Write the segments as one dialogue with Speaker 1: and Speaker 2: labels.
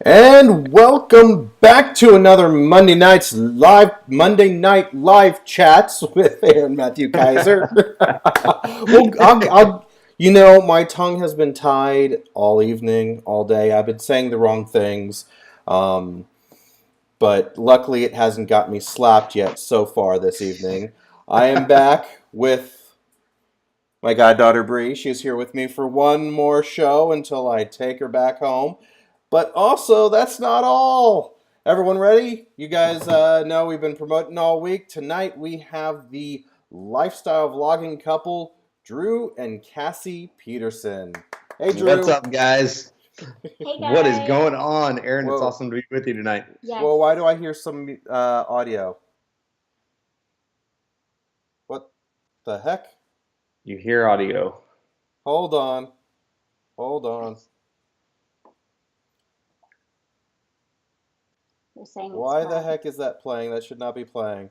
Speaker 1: And welcome back to another Monday night live chats with Aaron Matthew Kaiser. My tongue has been tied all evening, all day. I've been saying the wrong things, um, but luckily it hasn't got me slapped yet so far this evening. I am back with my goddaughter Bree. She's here with me for one more show until I take her back home. But also, that's not all. Everyone ready? You guys know we've been promoting all week. Tonight we have the lifestyle vlogging couple, Drew and Cassie Peterson. Hey, Drew.
Speaker 2: What's up, guys?
Speaker 3: Hey
Speaker 2: What is
Speaker 3: guys.
Speaker 2: going on? Aaron, it's
Speaker 1: Whoa.
Speaker 2: awesome to be with you tonight.
Speaker 3: Yes.
Speaker 1: Well, why do I hear some audio? What the heck?
Speaker 2: You hear audio.
Speaker 1: Hold on.
Speaker 3: You're saying
Speaker 1: Why
Speaker 3: it's
Speaker 1: the
Speaker 3: fun.
Speaker 1: heck is that playing? That should not be playing.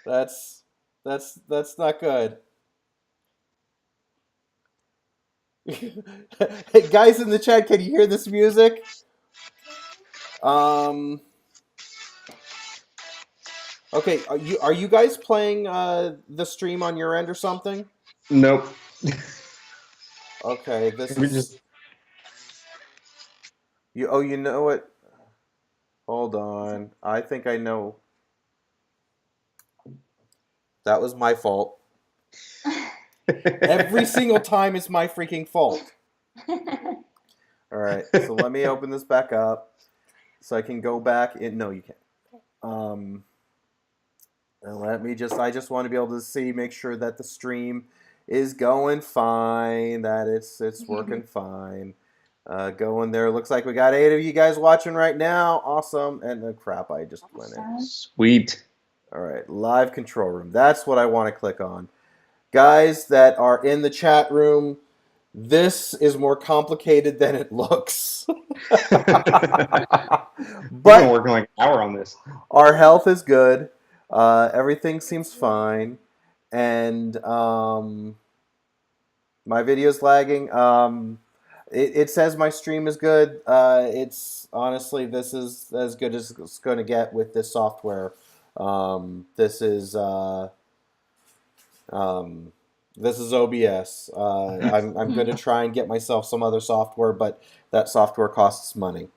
Speaker 1: That's not good. Hey, guys in the chat, can you hear this music? Okay, are you guys playing the stream on your end or something?
Speaker 2: Nope.
Speaker 1: Okay, this
Speaker 2: We
Speaker 1: is
Speaker 2: just
Speaker 1: you. Oh, you know what? Hold on. I think I know. That was my fault. Every single time it's my freaking fault. All right, so let me open this back up so I can go back in. No, you can't. And I just want to be able to see, make sure that the stream is going fine, that it's working fine. Going there. Looks like we got 8 of you guys watching right now. Awesome. And crap, I just went in.
Speaker 2: Sweet.
Speaker 1: All right, live control room. That's what I want to click on. Guys that are in the chat room, this is more complicated than it looks.
Speaker 2: We've
Speaker 1: But
Speaker 2: been working like an hour on this.
Speaker 1: our health is good. Everything seems fine. And my video's lagging. It says my stream is good. It's honestly, this is as good as it's going to get with this software. This is OBS. I'm going to try and get myself some other software, but that software costs money.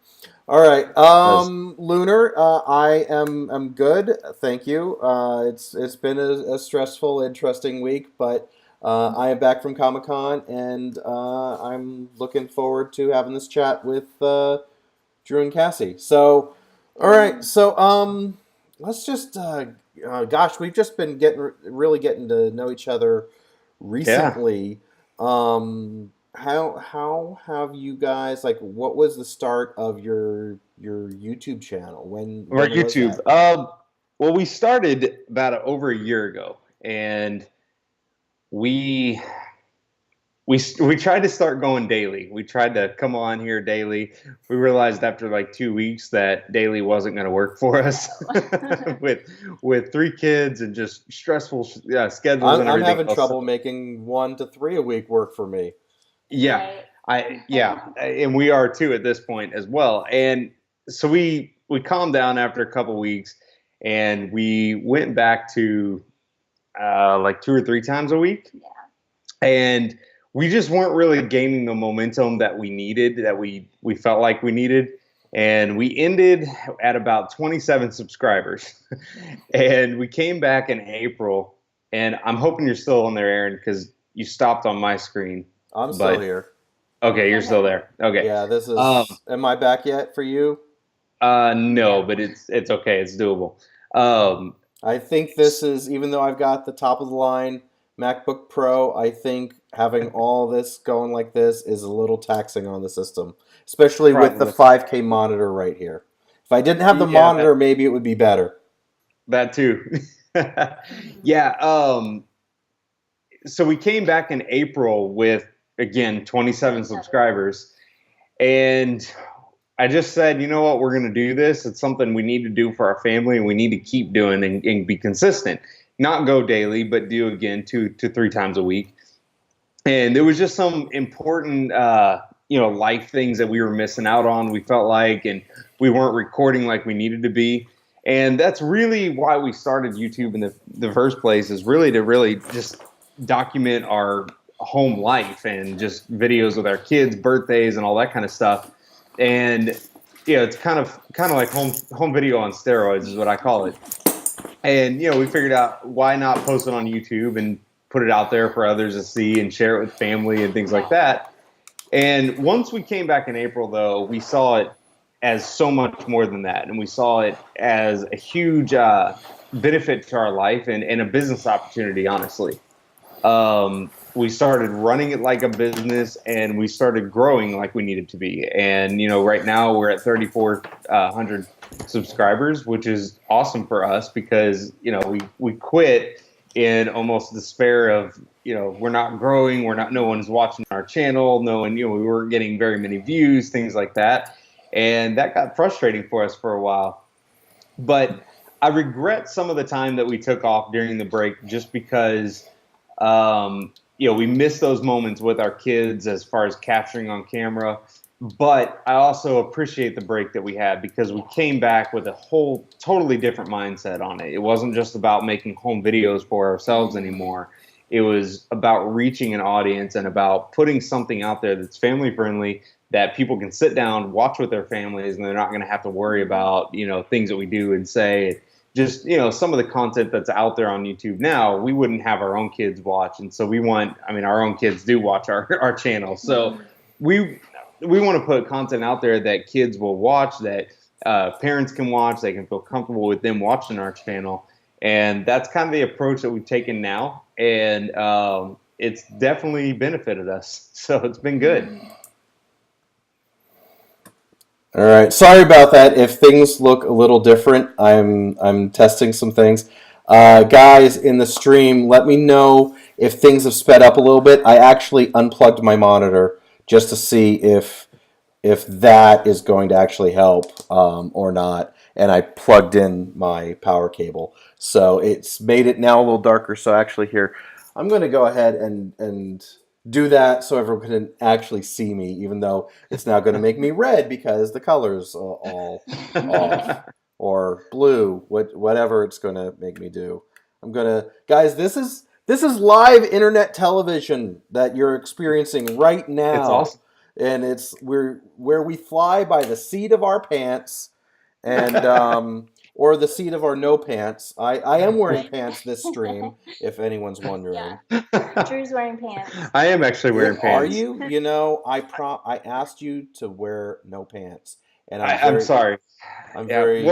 Speaker 1: All right, Lunar, I'm good. Thank you. It's been a stressful, interesting week, but I am back from Comic-Con, and I'm looking forward to having this chat with Drew and Cassie. So, all right, so let's just gosh, we've just been really getting to know each other recently. How have you guys, like, what was the start of your YouTube channel? When
Speaker 2: Or
Speaker 1: was
Speaker 2: YouTube.
Speaker 1: that?
Speaker 2: Well, we started about over a year ago, and we tried to start going daily. We tried to come on here daily. We realized after like 2 weeks that daily wasn't going to work for us with 3 kids and just stressful schedules and
Speaker 1: I'm
Speaker 2: everything
Speaker 1: having
Speaker 2: else.
Speaker 1: trouble making 1 to 3 a week work for me.
Speaker 2: Yeah, and we are too at this point as well. And so we calmed down after a couple weeks, and we went back to like 2 or 3 times a week.
Speaker 3: Yeah.
Speaker 2: And we just weren't really gaining the momentum that we needed, that we felt like we needed. And we ended at about 27 subscribers. And we came back in April, and I'm hoping you're still on there, Aaron, because you stopped on my screen.
Speaker 1: I'm still here.
Speaker 2: Okay, you're still there. Okay.
Speaker 1: Yeah, this is. Am I back yet for you?
Speaker 2: No, but it's okay. It's doable.
Speaker 1: I think this is, even though I've got the top of the line MacBook Pro, I think having all this going like this is a little taxing on the system, especially with the 5K monitor right here. If I didn't have the monitor, maybe it would be better.
Speaker 2: That too. Yeah. So we came back in April with, again, 27 subscribers, and I just said, you know what, we're going to do this. It's something we need to do for our family, and we need to keep doing and be consistent. Not go daily, but do, again, 2 to 3 times a week. And there was just some important life things that we were missing out on, we felt like, and we weren't recording like we needed to be. And that's really why we started YouTube in the first place, is really to really just document our home life and just videos with our kids, birthdays, and all that kind of stuff. And it's kind of like home video on steroids is what I call it. And we figured out, why not post it on YouTube and put it out there for others to see and share it with family and things like that. And once we came back in April, though, we saw it as so much more than that. And we saw it as a huge benefit to our life and a business opportunity, honestly. We started running it like a business, and we started growing like we needed to be. And, right now we're at 3,400 subscribers, which is awesome for us because, we quit in almost despair of, we're not growing, no one's watching our channel, we weren't getting very many views, things like that. And that got frustrating for us for a while. But I regret some of the time that we took off during the break, just because, we missed those moments with our kids as far as capturing on camera. But I also appreciate the break that we had, because we came back with a whole totally different mindset on it. It wasn't just about making home videos for ourselves anymore. It was about reaching an audience and about putting something out there that's family friendly, that people can sit down, watch with their families, and they're not going to have to worry about, things that we do and say. Just, some of the content that's out there on YouTube now, we wouldn't have our own kids watch. And so our own kids do watch our channel. So we want to put content out there that kids will watch, that parents can watch, they can feel comfortable with them watching our channel. And that's kind of the approach that we've taken now. And it's definitely benefited us. So it's been good.
Speaker 1: All right. Sorry about that. If things look a little different, I'm testing some things. Guys in the stream, let me know if things have sped up a little bit. I actually unplugged my monitor just to see if that is going to actually help or not. And I plugged in my power cable. So it's made it now a little darker. So actually here, I'm going to go ahead and do that so everyone can actually see me, even though it's now going to make me red because the color's all off, or blue, whatever it's going to make me do. Guys, this is live internet television that you're experiencing right now.
Speaker 2: It's awesome.
Speaker 1: And we're where we fly by the seat of our pants, and or the seat of our no pants. I am wearing pants this stream, if anyone's wondering.
Speaker 3: Yeah. Drew's wearing pants.
Speaker 2: I am actually wearing pants.
Speaker 1: Are you? I asked you to wear no pants, and
Speaker 2: I'm sorry.
Speaker 1: I'm very.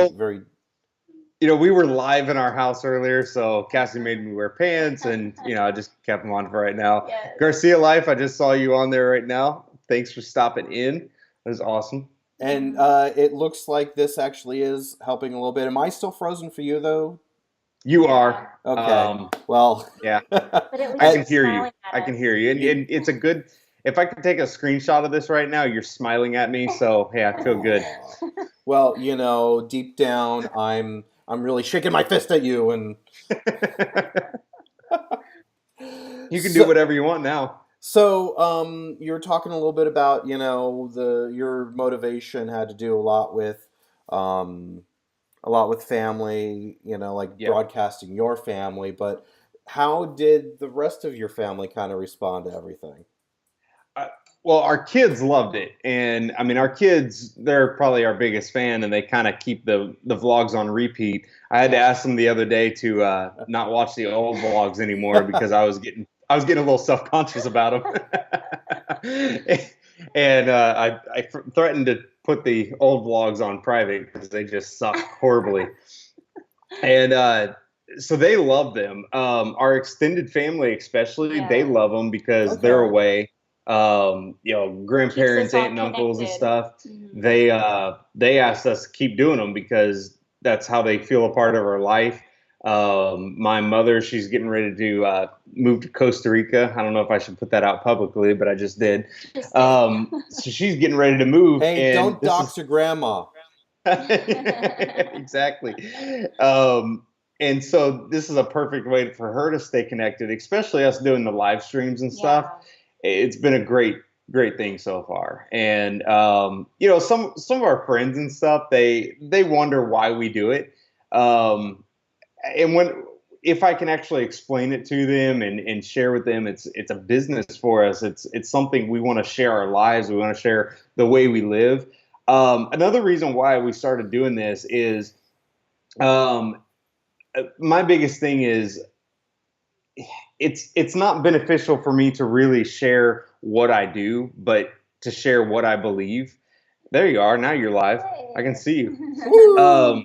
Speaker 2: We were live in our house earlier, so Cassie made me wear pants, and I just kept them on for right now.
Speaker 3: Yes.
Speaker 2: Garcia Life, I just saw you on there right now. Thanks for stopping in. It was awesome.
Speaker 1: And it looks like this actually is helping a little bit. Am I still frozen for you, though?
Speaker 2: You are.
Speaker 1: Okay. Well.
Speaker 2: Yeah.
Speaker 3: But at least
Speaker 2: I
Speaker 3: you're
Speaker 2: can hear you.
Speaker 3: smiling at
Speaker 2: I
Speaker 3: us.
Speaker 2: can hear you. And it's a good... If I could take a screenshot of this right now, you're smiling at me. So, hey, I feel good.
Speaker 1: Well, deep down, I'm really shaking my fist at you. And
Speaker 2: you can do whatever you want now.
Speaker 1: So, you're talking a little bit about, your motivation had to do a lot with family, broadcasting your family. But how did the rest of your family kind of respond to everything?
Speaker 2: Well, our kids loved it. And our kids, they're probably our biggest fan, and they kind of keep the vlogs on repeat. I had to ask them the other day to not watch the old vlogs anymore because I was getting a little self-conscious about them. And I threatened to put the old vlogs on private because they just suck horribly. And so they love them. Our extended family especially, they love them because they're away. Grandparents, aunt and uncles and stuff. Mm-hmm. They asked us to keep doing them because that's how they feel a part of our life. My mother, she's getting ready to move to Costa Rica. I don't know if I should put that out publicly, but I just did. So she's getting ready to move.
Speaker 1: Hey, don't dox your grandma.
Speaker 2: Exactly. And so this is a perfect way for her to stay connected, especially us doing the live streams and stuff. It's been a great great thing so far. And some of our friends and stuff, they wonder why we do it. And when if I can actually explain it to them and share with them, it's a business for us. It's something we want to share our lives. We want to share the way we live. Another reason why we started doing this is um, my biggest thing is it's not beneficial for me to really share what I do, but to share what I believe. There you are. Now you're live. I can see you.
Speaker 1: Woo!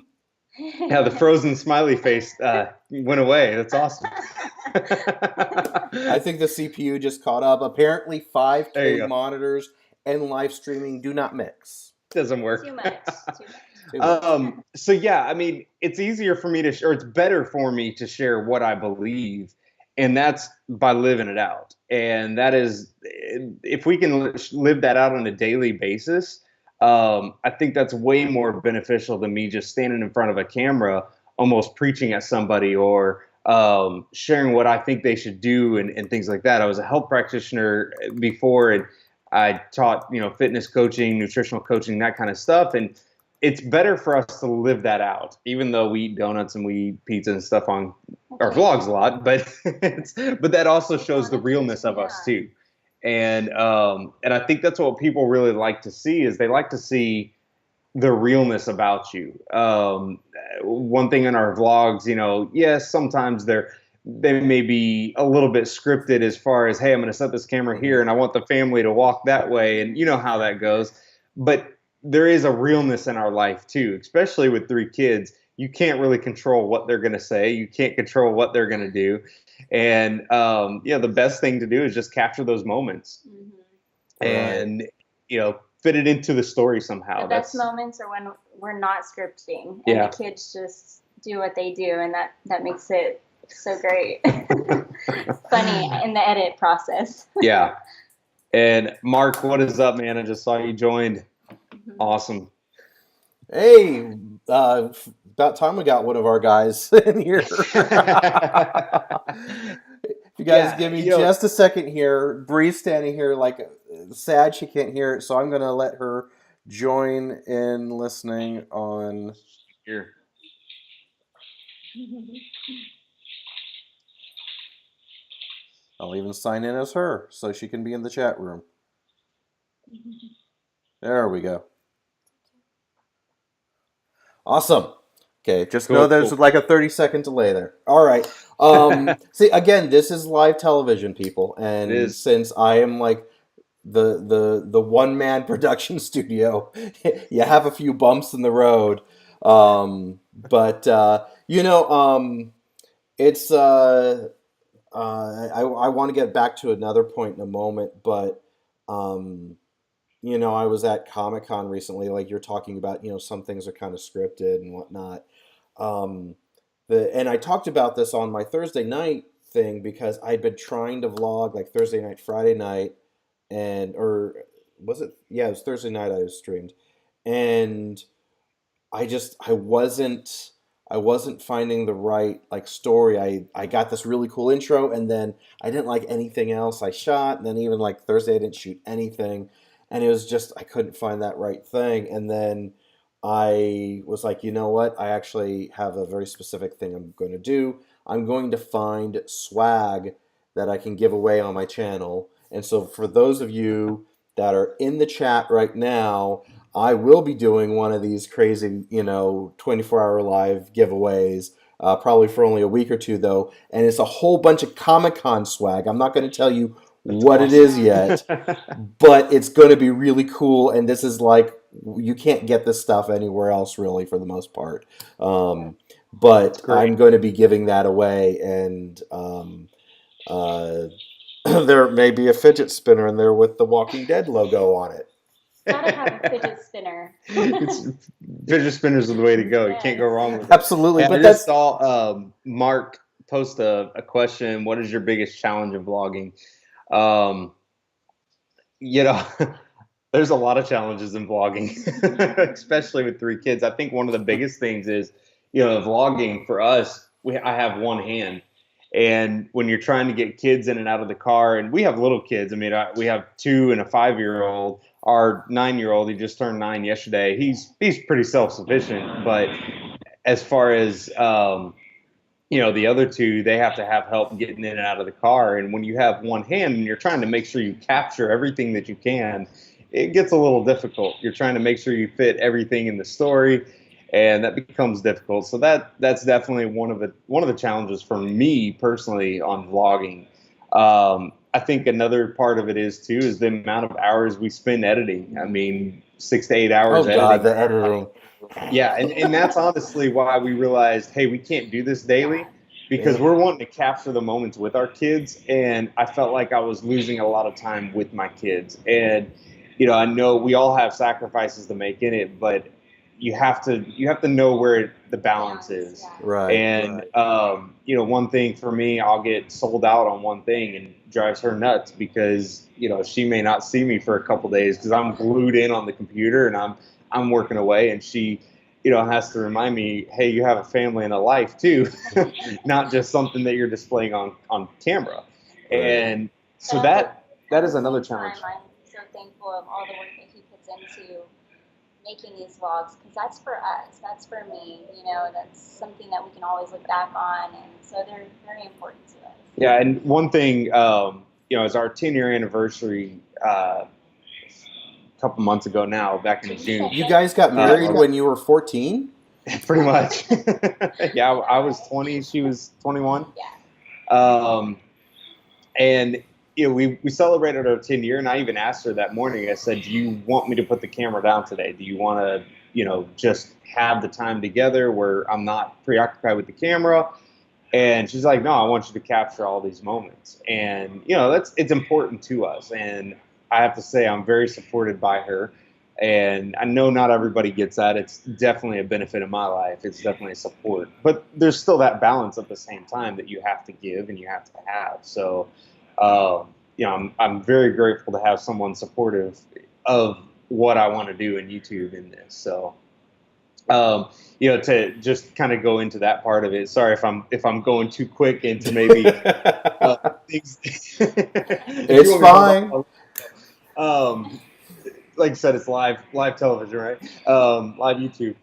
Speaker 2: Yeah, the frozen smiley face went away. That's awesome.
Speaker 1: I think the CPU just caught up. Apparently,
Speaker 2: There you
Speaker 1: 5K
Speaker 2: go.
Speaker 1: monitors and live streaming do not mix.
Speaker 2: Doesn't work.
Speaker 3: Too much. Too much.
Speaker 1: Too much.
Speaker 2: So yeah, I mean, it's easier for me to, or it's better for me to share what I believe, and that's by living it out. And that is, if we can live that out on a daily basis, I think that's way more beneficial than me just standing in front of a camera, almost preaching at somebody or sharing what I think they should do and things like that. I was a health practitioner before, and I taught, fitness coaching, nutritional coaching, that kind of stuff. And it's better for us to live that out, even though we eat donuts and we eat pizza and stuff on our vlogs a lot. But but that also shows the realness of us too. And I think that's what people really like to see, is they like to see the realness about you. One thing in our vlogs, yes, sometimes they may be a little bit scripted as far as, hey, I'm going to set this camera here and I want the family to walk that way, and you know how that goes. But there is a realness in our life too, especially with 3 kids. You can't really control what they're going to say. You can't control what they're going to do. And the best thing to do is just capture those moments and fit it into the story somehow.
Speaker 3: The best moments are when we're not scripting and the kids just do what they do, and that makes it so great. Funny in the edit process.
Speaker 2: Yeah. And Mark, what is up, man? I just saw you joined. Awesome.
Speaker 1: Hey, about time we got one of our guys in here. If you guys give me just a second here, Bree's standing here like sad she can't hear it, so I'm going to let her join in listening on
Speaker 2: here.
Speaker 1: I'll even sign in as her so she can be in the chat room. There we go. Awesome. Okay, just know there's like a 30-second delay there. All right. See, again, this is live television, people, and since I am like the one-man production studio, you have a few bumps in the road. But it's I want to get back to another point in a moment, but I was at Comic-Con recently, like you're talking about, some things are kind of scripted and whatnot. And I talked about this on my Thursday night thing because I'd been trying to vlog like Thursday night, Friday night, or was it? Yeah, it was Thursday night I was streamed. And I wasn't finding the right like story. I got this really cool intro, and then I didn't like anything else I shot. And then even like Thursday I didn't shoot anything. And it was just, I couldn't find that right thing. And then I was like, you know what? I actually have a very specific thing I'm going to do. I'm going to find swag that I can give away on my channel. And so for those of you that are in the chat right now, I will be doing one of these crazy, 24-hour live giveaways, probably for only a week or two, though. And it's a whole bunch of Comic-Con swag. I'm not going to tell you what it is yet, but it's going to be really cool. And this is like, you can't get this stuff anywhere else, really, for the most part. But I'm going to be giving that away, and there may be a fidget spinner in there with the Walking Dead logo on it.
Speaker 3: Gotta have a fidget spinner.
Speaker 2: Fidget spinners are the way to go. You can't go wrong with it.
Speaker 1: Absolutely.
Speaker 2: And I just saw Mark post a question. What is your biggest challenge in vlogging? There's a lot of challenges in vlogging, especially with 3 kids. I think one of the biggest things is, vlogging for us, I have one hand. And when you're trying to get kids in and out of the car, and we have little kids. I mean, we have 2 and a 5-year-old. Our 9-year-old, he just turned 9 yesterday. He's pretty self-sufficient, but as far as the other 2, they have to have help getting in and out of the car. And when you have one hand and you're trying to make sure you capture everything that you can, it gets a little difficult. You're trying to make sure you fit everything in the story, and that becomes difficult. So that's definitely one of the challenges for me personally on vlogging. I think another part of it is the amount of hours we spend editing. I mean, 6 to 8 hours.
Speaker 1: Oh God, the editing.
Speaker 2: Yeah, and that's honestly why we realized, hey, we can't do this daily, because we're wanting to capture the moments with our kids, and I felt like I was losing a lot of time with my kids. And I know we all have sacrifices to make in it, but you have to know where the balance is.
Speaker 1: Right.
Speaker 2: And one thing for me, I'll get sold out on one thing and drives her nuts, because she may not see me for a couple days because I'm glued in on the computer and I'm working away, and she has to remind me, hey, you have a family and a life too, not just something that you're displaying on camera. Right. And so that is another challenge.
Speaker 3: I'm so thankful of all the work that he puts into making these vlogs, because that's for us, that's for me, that's something that we can always look back on, and so they're very important to us.
Speaker 2: Yeah, and one thing, is our 10-year anniversary a couple months ago now, back in June.
Speaker 1: You guys got married when you were 14?
Speaker 2: Pretty much. Yeah, I was 20, she was 21.
Speaker 3: Yeah.
Speaker 2: And we celebrated our 10-year, and I even asked her that morning. I said, "Do you want me to put the camera down today? Do you want to, just have the time together where I'm not preoccupied with the camera?" And she's like, "No, I want you to capture all these moments." And it's important to us. And I have to say, I'm very supported by her. And I know not everybody gets that. It's definitely a benefit in my life. It's definitely a support. But there's still that balance at the same time that you have to give and you have to have. So, I'm very grateful to have someone supportive of what I want to do in YouTube in this. So, to just kind of go into that part of it. Sorry if I'm going too quick into maybe things.
Speaker 1: It's fine.
Speaker 2: Like I said, it's live television, right? Live YouTube.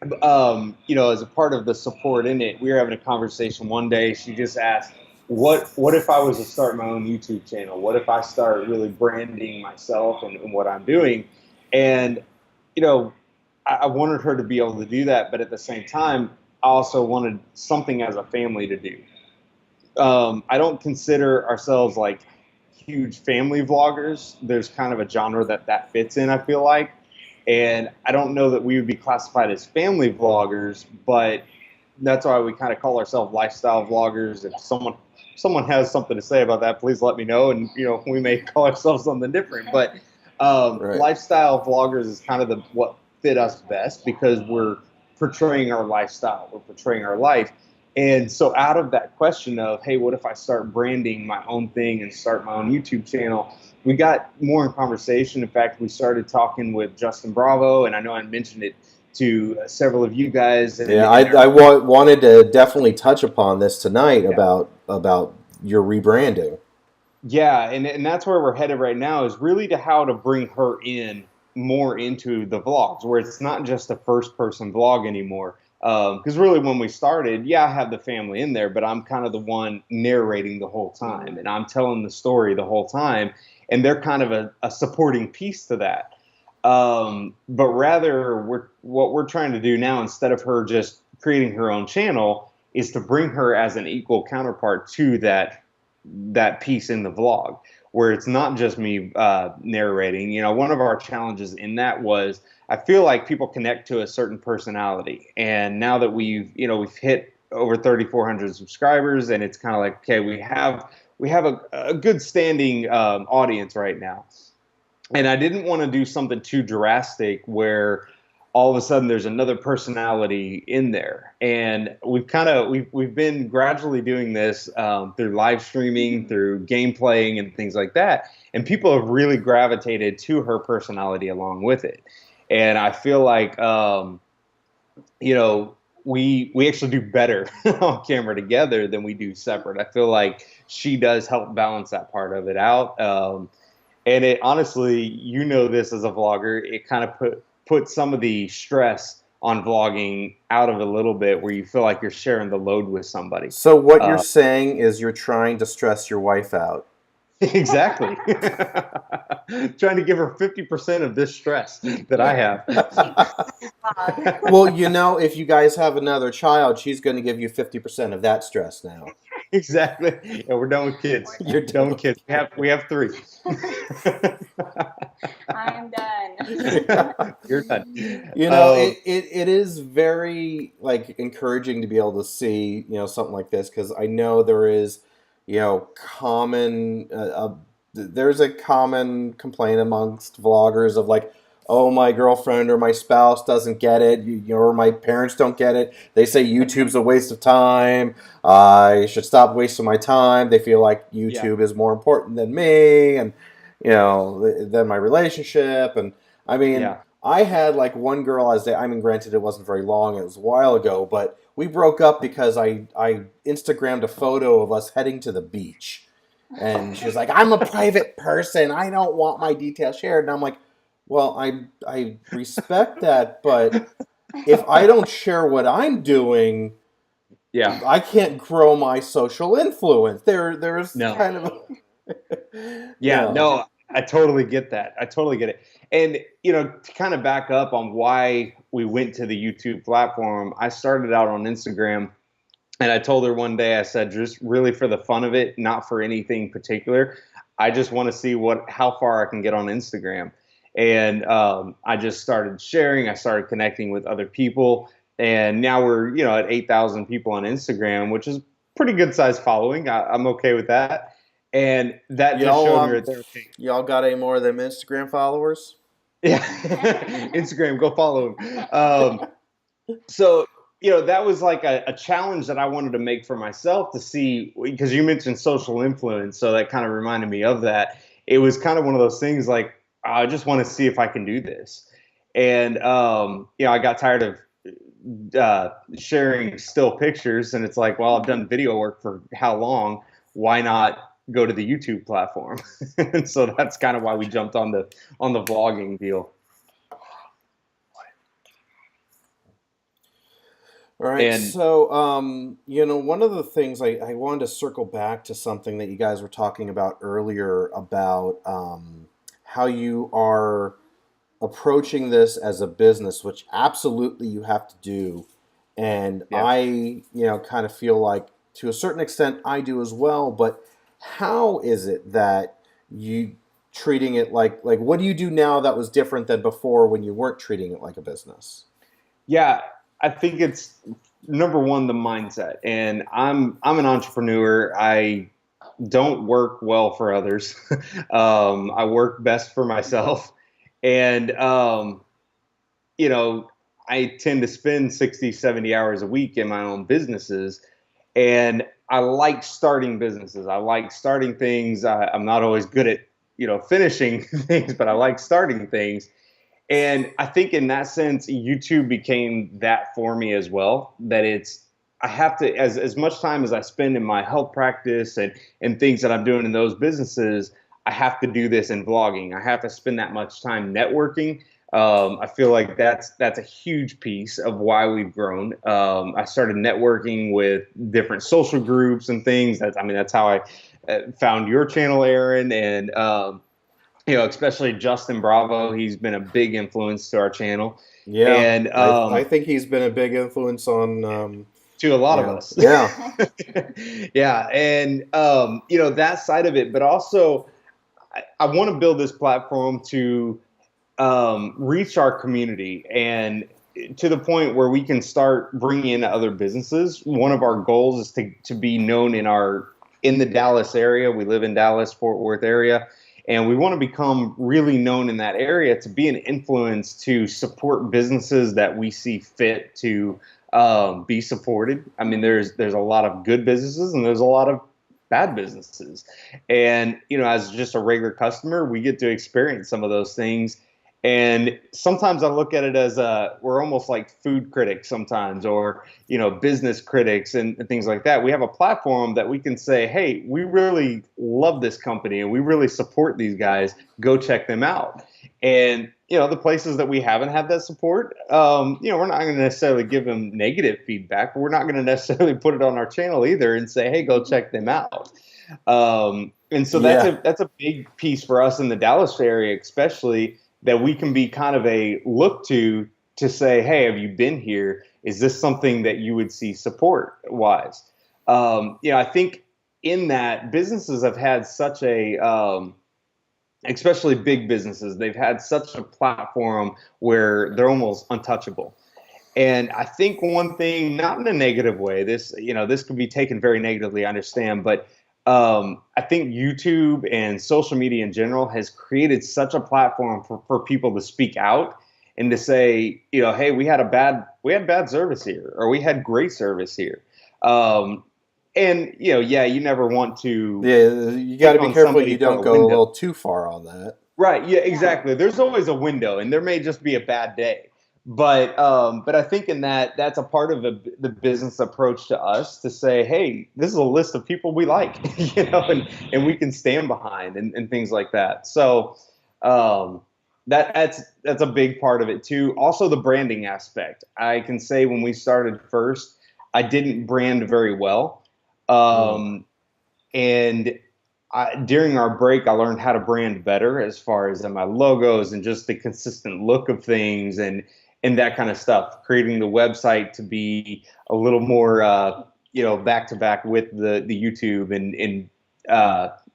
Speaker 2: As a part of the support in it, we were having a conversation one day. She just asked, what if I was to start my own YouTube channel? What if I start really branding myself and what I'm doing? And, I wanted her to be able to do that, but at the same time, I also wanted something as a family to do. I don't consider ourselves like huge family vloggers. There's kind of a genre that fits in, I feel like. And I don't know that we would be classified as family vloggers, but that's why we kind of call ourselves lifestyle vloggers. If someone has something to say about that, please let me know. And, we may call ourselves something different. But right. Lifestyle vloggers is kind of what fit us best, because we're portraying our lifestyle. We're portraying our life. And so out of that question of, hey, what if I start branding my own thing and start my own YouTube channel, we got more in conversation. In fact, we started talking with Justin Bravo, and I know I mentioned it to several of you guys.
Speaker 1: Yeah, I wanted to definitely touch upon this tonight. Yeah. about your rebranding.
Speaker 2: Yeah, and that's where we're headed right now, is really how to bring her in more into the vlogs, where it's not just a first-person vlog anymore. Because really when we started, I have the family in there, but I'm kind of the one narrating the whole time, and I'm telling the story the whole time, and they're kind of a supporting piece to that. But rather, what we're trying to do now, instead of her just creating her own channel, is to bring her as an equal counterpart to that piece in the vlog, where it's not just me narrating. One of our challenges in that was, I feel like people connect to a certain personality, and now that we've hit over 3,400 subscribers, and it's kind of like, okay, we have a good standing audience right now, and I didn't want to do something too drastic where all of a sudden there's another personality in there. And we've been gradually doing this through live streaming, through gameplaying and things like that, and people have really gravitated to her personality along with it. And I feel like, we actually do better on camera together than we do separate. I feel like she does help balance that part of it out. And it honestly, you know, this as a vlogger, it kind of put some of the stress on vlogging out of a little bit, where you feel like you're sharing the load with somebody.
Speaker 1: So what you're saying is you're trying to stress your wife out.
Speaker 2: Exactly. Trying to give her 50% of this stress that I have.
Speaker 1: Well, you know, if you guys have another child, she's going to give you 50% of that stress now.
Speaker 2: Exactly. Yeah, we're done with kids.
Speaker 1: You're
Speaker 2: Done with kids. We have 3.
Speaker 3: I'm done.
Speaker 2: You're done.
Speaker 1: You know, it is very like encouraging to be able to see, you know, something like this, because I know there is, you know, there's a common complaint amongst vloggers of like, oh, my girlfriend or my spouse doesn't get it, you know, or my parents don't get it. They say YouTube's a waste of time. I should stop wasting my time. They feel like YouTube is more important than me, and you know, than my relationship. And I mean, I had like one girl I mean, granted, it wasn't very long. It was a while ago, but we broke up because I Instagrammed a photo of us heading to the beach. And she was like, I'm a private person. I don't want my details shared. And I'm like, well, I respect that, but if I don't share what I'm doing, I can't grow my social influence. There's kind of
Speaker 2: no, I totally get that. I totally get it. And, you know, to kind of back up on why we went to the YouTube platform, I started out on Instagram, and I told her one day, I said, just really for the fun of it, not for anything particular. I just want to see how far I can get on Instagram. And I just started sharing. I started connecting with other people. And now we're, you know, at 8,000 people on Instagram, which is pretty good size following. I'm okay with that. And that just showed me right there.
Speaker 1: Y'all got any more of them Instagram followers?
Speaker 2: Yeah. Instagram, go follow them. So, you know, that was like a challenge that I wanted to make for myself to see, because you mentioned social influence. So that kind of reminded me of that. It was kind of one of those things like, I just want to see if I can do this. And, you know, I got tired of sharing still pictures, and it's like, well, I've done video work for how long? Why not go to the YouTube platform? And so that's kind of why we jumped on the vlogging deal.
Speaker 1: All right. And so, you know, one of the things I wanted to circle back to something that you guys were talking about earlier about how you are approaching this as a business, which absolutely you have to do. And I, you know, kind of feel like to a certain extent I do as well. But how is it that you treating it like what do you do now that was different than before when you weren't treating it like a business?
Speaker 2: Yeah, I think it's number one, the mindset. And I'm an entrepreneur. I don't work well for others. I work best for myself. And, you know, I tend to spend 60, 70 hours a week in my own businesses. And I like starting businesses. I like starting things. I'm not always good at, you know, finishing things, but I like starting things. And I think in that sense, YouTube became that for me as well, that I have to, as much time as I spend in my health practice and things that I'm doing in those businesses, I have to do this in vlogging. I have to spend that much time networking. I feel like that's a huge piece of why we've grown. I started networking with different social groups and things. That's how I found your channel, Aaron, and you know, especially Justin Bravo. He's been a big influence to our channel.
Speaker 1: Yeah, and I think he's been a big influence on
Speaker 2: to a lot of us.
Speaker 1: Yeah,
Speaker 2: yeah, and you know, that side of it, but also I want to build this platform to reach our community, and to the point where we can start bringing in other businesses. One of our goals is to be known in the Dallas area. We live in Dallas, Fort Worth area, and we want to become really known in that area to be an influence to support businesses that we see fit to be supported. I mean, there's a lot of good businesses and there's a lot of bad businesses. And, you know, as just a regular customer, we get to experience some of those things. And sometimes I look at it as we're almost like food critics sometimes, or business critics and things like that. We have a platform that we can say, hey, we really love this company and we really support these guys. Go check them out. And the places that we haven't had that support, we're not going to necessarily give them negative feedback, but we're not going to necessarily put it on our channel either and say, hey, go check them out. And so
Speaker 1: Yeah.
Speaker 2: that's a big piece for us in the Dallas area, especially, that we can be kind of a look to say, hey, have you been here? Is this something that you would see support wise? I think in that, businesses have had such a especially big businesses, they've had such a platform where they're almost untouchable. And I think one thing, not in a negative way, this could be taken very negatively, I understand, but I think YouTube and social media in general has created such a platform for people to speak out and to say, hey, we had bad service here, or we had great service here. And you never want to
Speaker 1: Yeah, you got to
Speaker 2: pick
Speaker 1: be
Speaker 2: on
Speaker 1: careful
Speaker 2: somebody
Speaker 1: you
Speaker 2: for
Speaker 1: don't
Speaker 2: a
Speaker 1: go a
Speaker 2: window.
Speaker 1: little too far on that.
Speaker 2: Right. Yeah, exactly. There's always a window, and there may just be a bad day. But I think in that's a part of the business approach to us to say, hey, this is a list of people we like, and we can stand behind and things like that. So that's a big part of it too. Also, the branding aspect. I can say when we started first, I didn't brand very well. Um, and during our break, I learned how to brand better as far as my logos and just the consistent look of things and that kind of stuff. Creating the website to be a little more, back to back with the YouTube and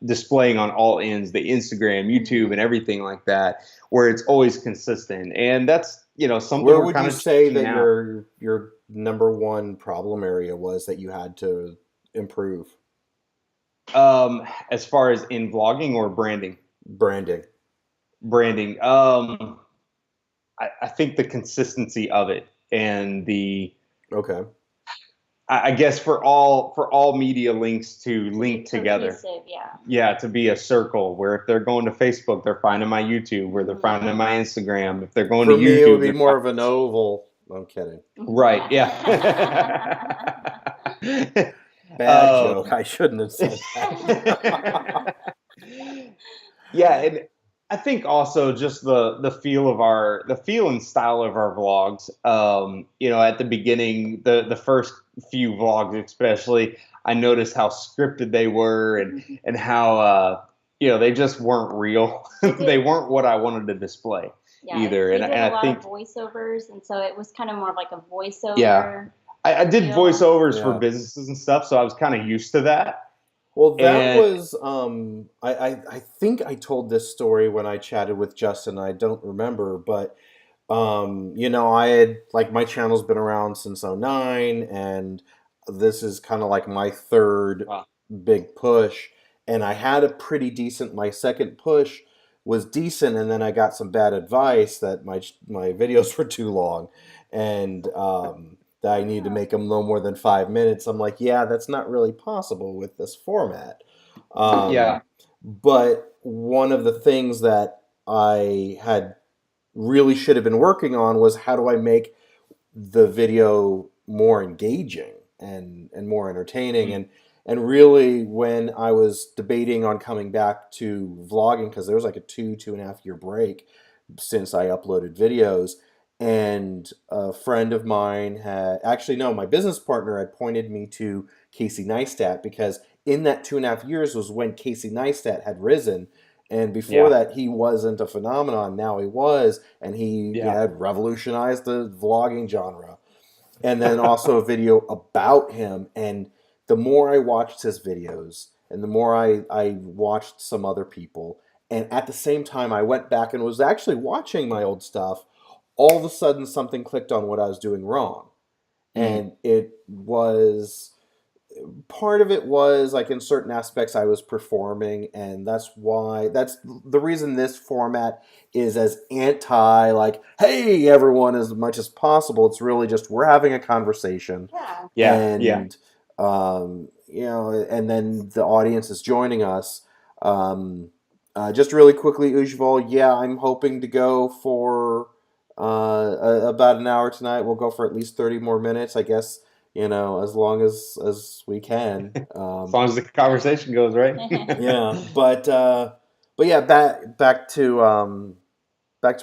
Speaker 2: displaying on all ends, the Instagram, YouTube, and everything like that, where it's always consistent. And that's something
Speaker 1: Where
Speaker 2: we're
Speaker 1: would
Speaker 2: kind
Speaker 1: you
Speaker 2: of
Speaker 1: say
Speaker 2: changing
Speaker 1: that
Speaker 2: now.
Speaker 1: your number one problem area was that you had to improve?
Speaker 2: As far as in vlogging or branding?
Speaker 1: Branding.
Speaker 2: Branding. I think the consistency of it and
Speaker 1: Okay.
Speaker 2: I guess for all media links to link together.
Speaker 3: Cohesive, yeah.
Speaker 2: Yeah, to be a circle where if they're going to Facebook, they're finding my YouTube, where they're finding my Instagram. If they're going to
Speaker 1: For me, it would
Speaker 2: YouTube,
Speaker 1: be
Speaker 2: they're
Speaker 1: more of an oval. I'm kidding.
Speaker 2: right. Yeah.
Speaker 1: Bad joke. I shouldn't have said that.
Speaker 2: Yeah, and I think also just the feel and style of our vlogs. At the beginning, the first few vlogs especially, I noticed how scripted they were and how they just weren't real. They weren't what I wanted to display either.
Speaker 3: They
Speaker 2: And
Speaker 3: did
Speaker 2: I
Speaker 3: a lot
Speaker 2: think
Speaker 3: of voiceovers, and so it was kind of more of like a voiceover.
Speaker 2: yeah, I did
Speaker 3: feel.
Speaker 2: voiceovers for
Speaker 1: Yeah.
Speaker 2: businesses and stuff, so I was kind of used to that.
Speaker 1: Well, that
Speaker 2: And
Speaker 1: was I think I told this story when I chatted with Justin. I don't remember, but I had like my channel's been around since '09, and this is kind of like my third
Speaker 2: wow,
Speaker 1: big push, and I had a pretty decent. My second push was decent, and then I got some bad advice that my videos were too long, and that I need to make them no more than 5 minutes. I'm like, yeah, that's not really possible with this format.
Speaker 2: yeah,
Speaker 1: But one of the things that I had really should have been working on was how do I make the video more engaging and more entertaining and really when I was debating on coming back to vlogging because there was like a 2.5 year break since I uploaded videos and a friend of mine had actually no my business partner had pointed me to Casey Neistat because in that 2.5 years was when Casey Neistat had risen and before
Speaker 2: yeah,
Speaker 1: that he wasn't a phenomenon now he was and he
Speaker 2: yeah,
Speaker 1: had revolutionized the vlogging genre and then also a video about him. And the more I watched his videos, and the more I watched some other people, and at the same time I went back and was actually watching my old stuff, all of a sudden something clicked on what I was doing wrong. And it was part of it was like in certain aspects I was performing, and that's the reason this format is as anti like hey everyone as much as possible. It's really just we're having a conversation,
Speaker 3: Yeah.
Speaker 2: yeah, yeah.
Speaker 1: and and then the audience is joining us. Um, Just really quickly, Ujval, yeah, I'm hoping to go for about an hour tonight. We'll go for at least 30 more minutes, I guess, as long as we can.
Speaker 2: As long as the conversation goes right.
Speaker 1: Yeah, but yeah, back to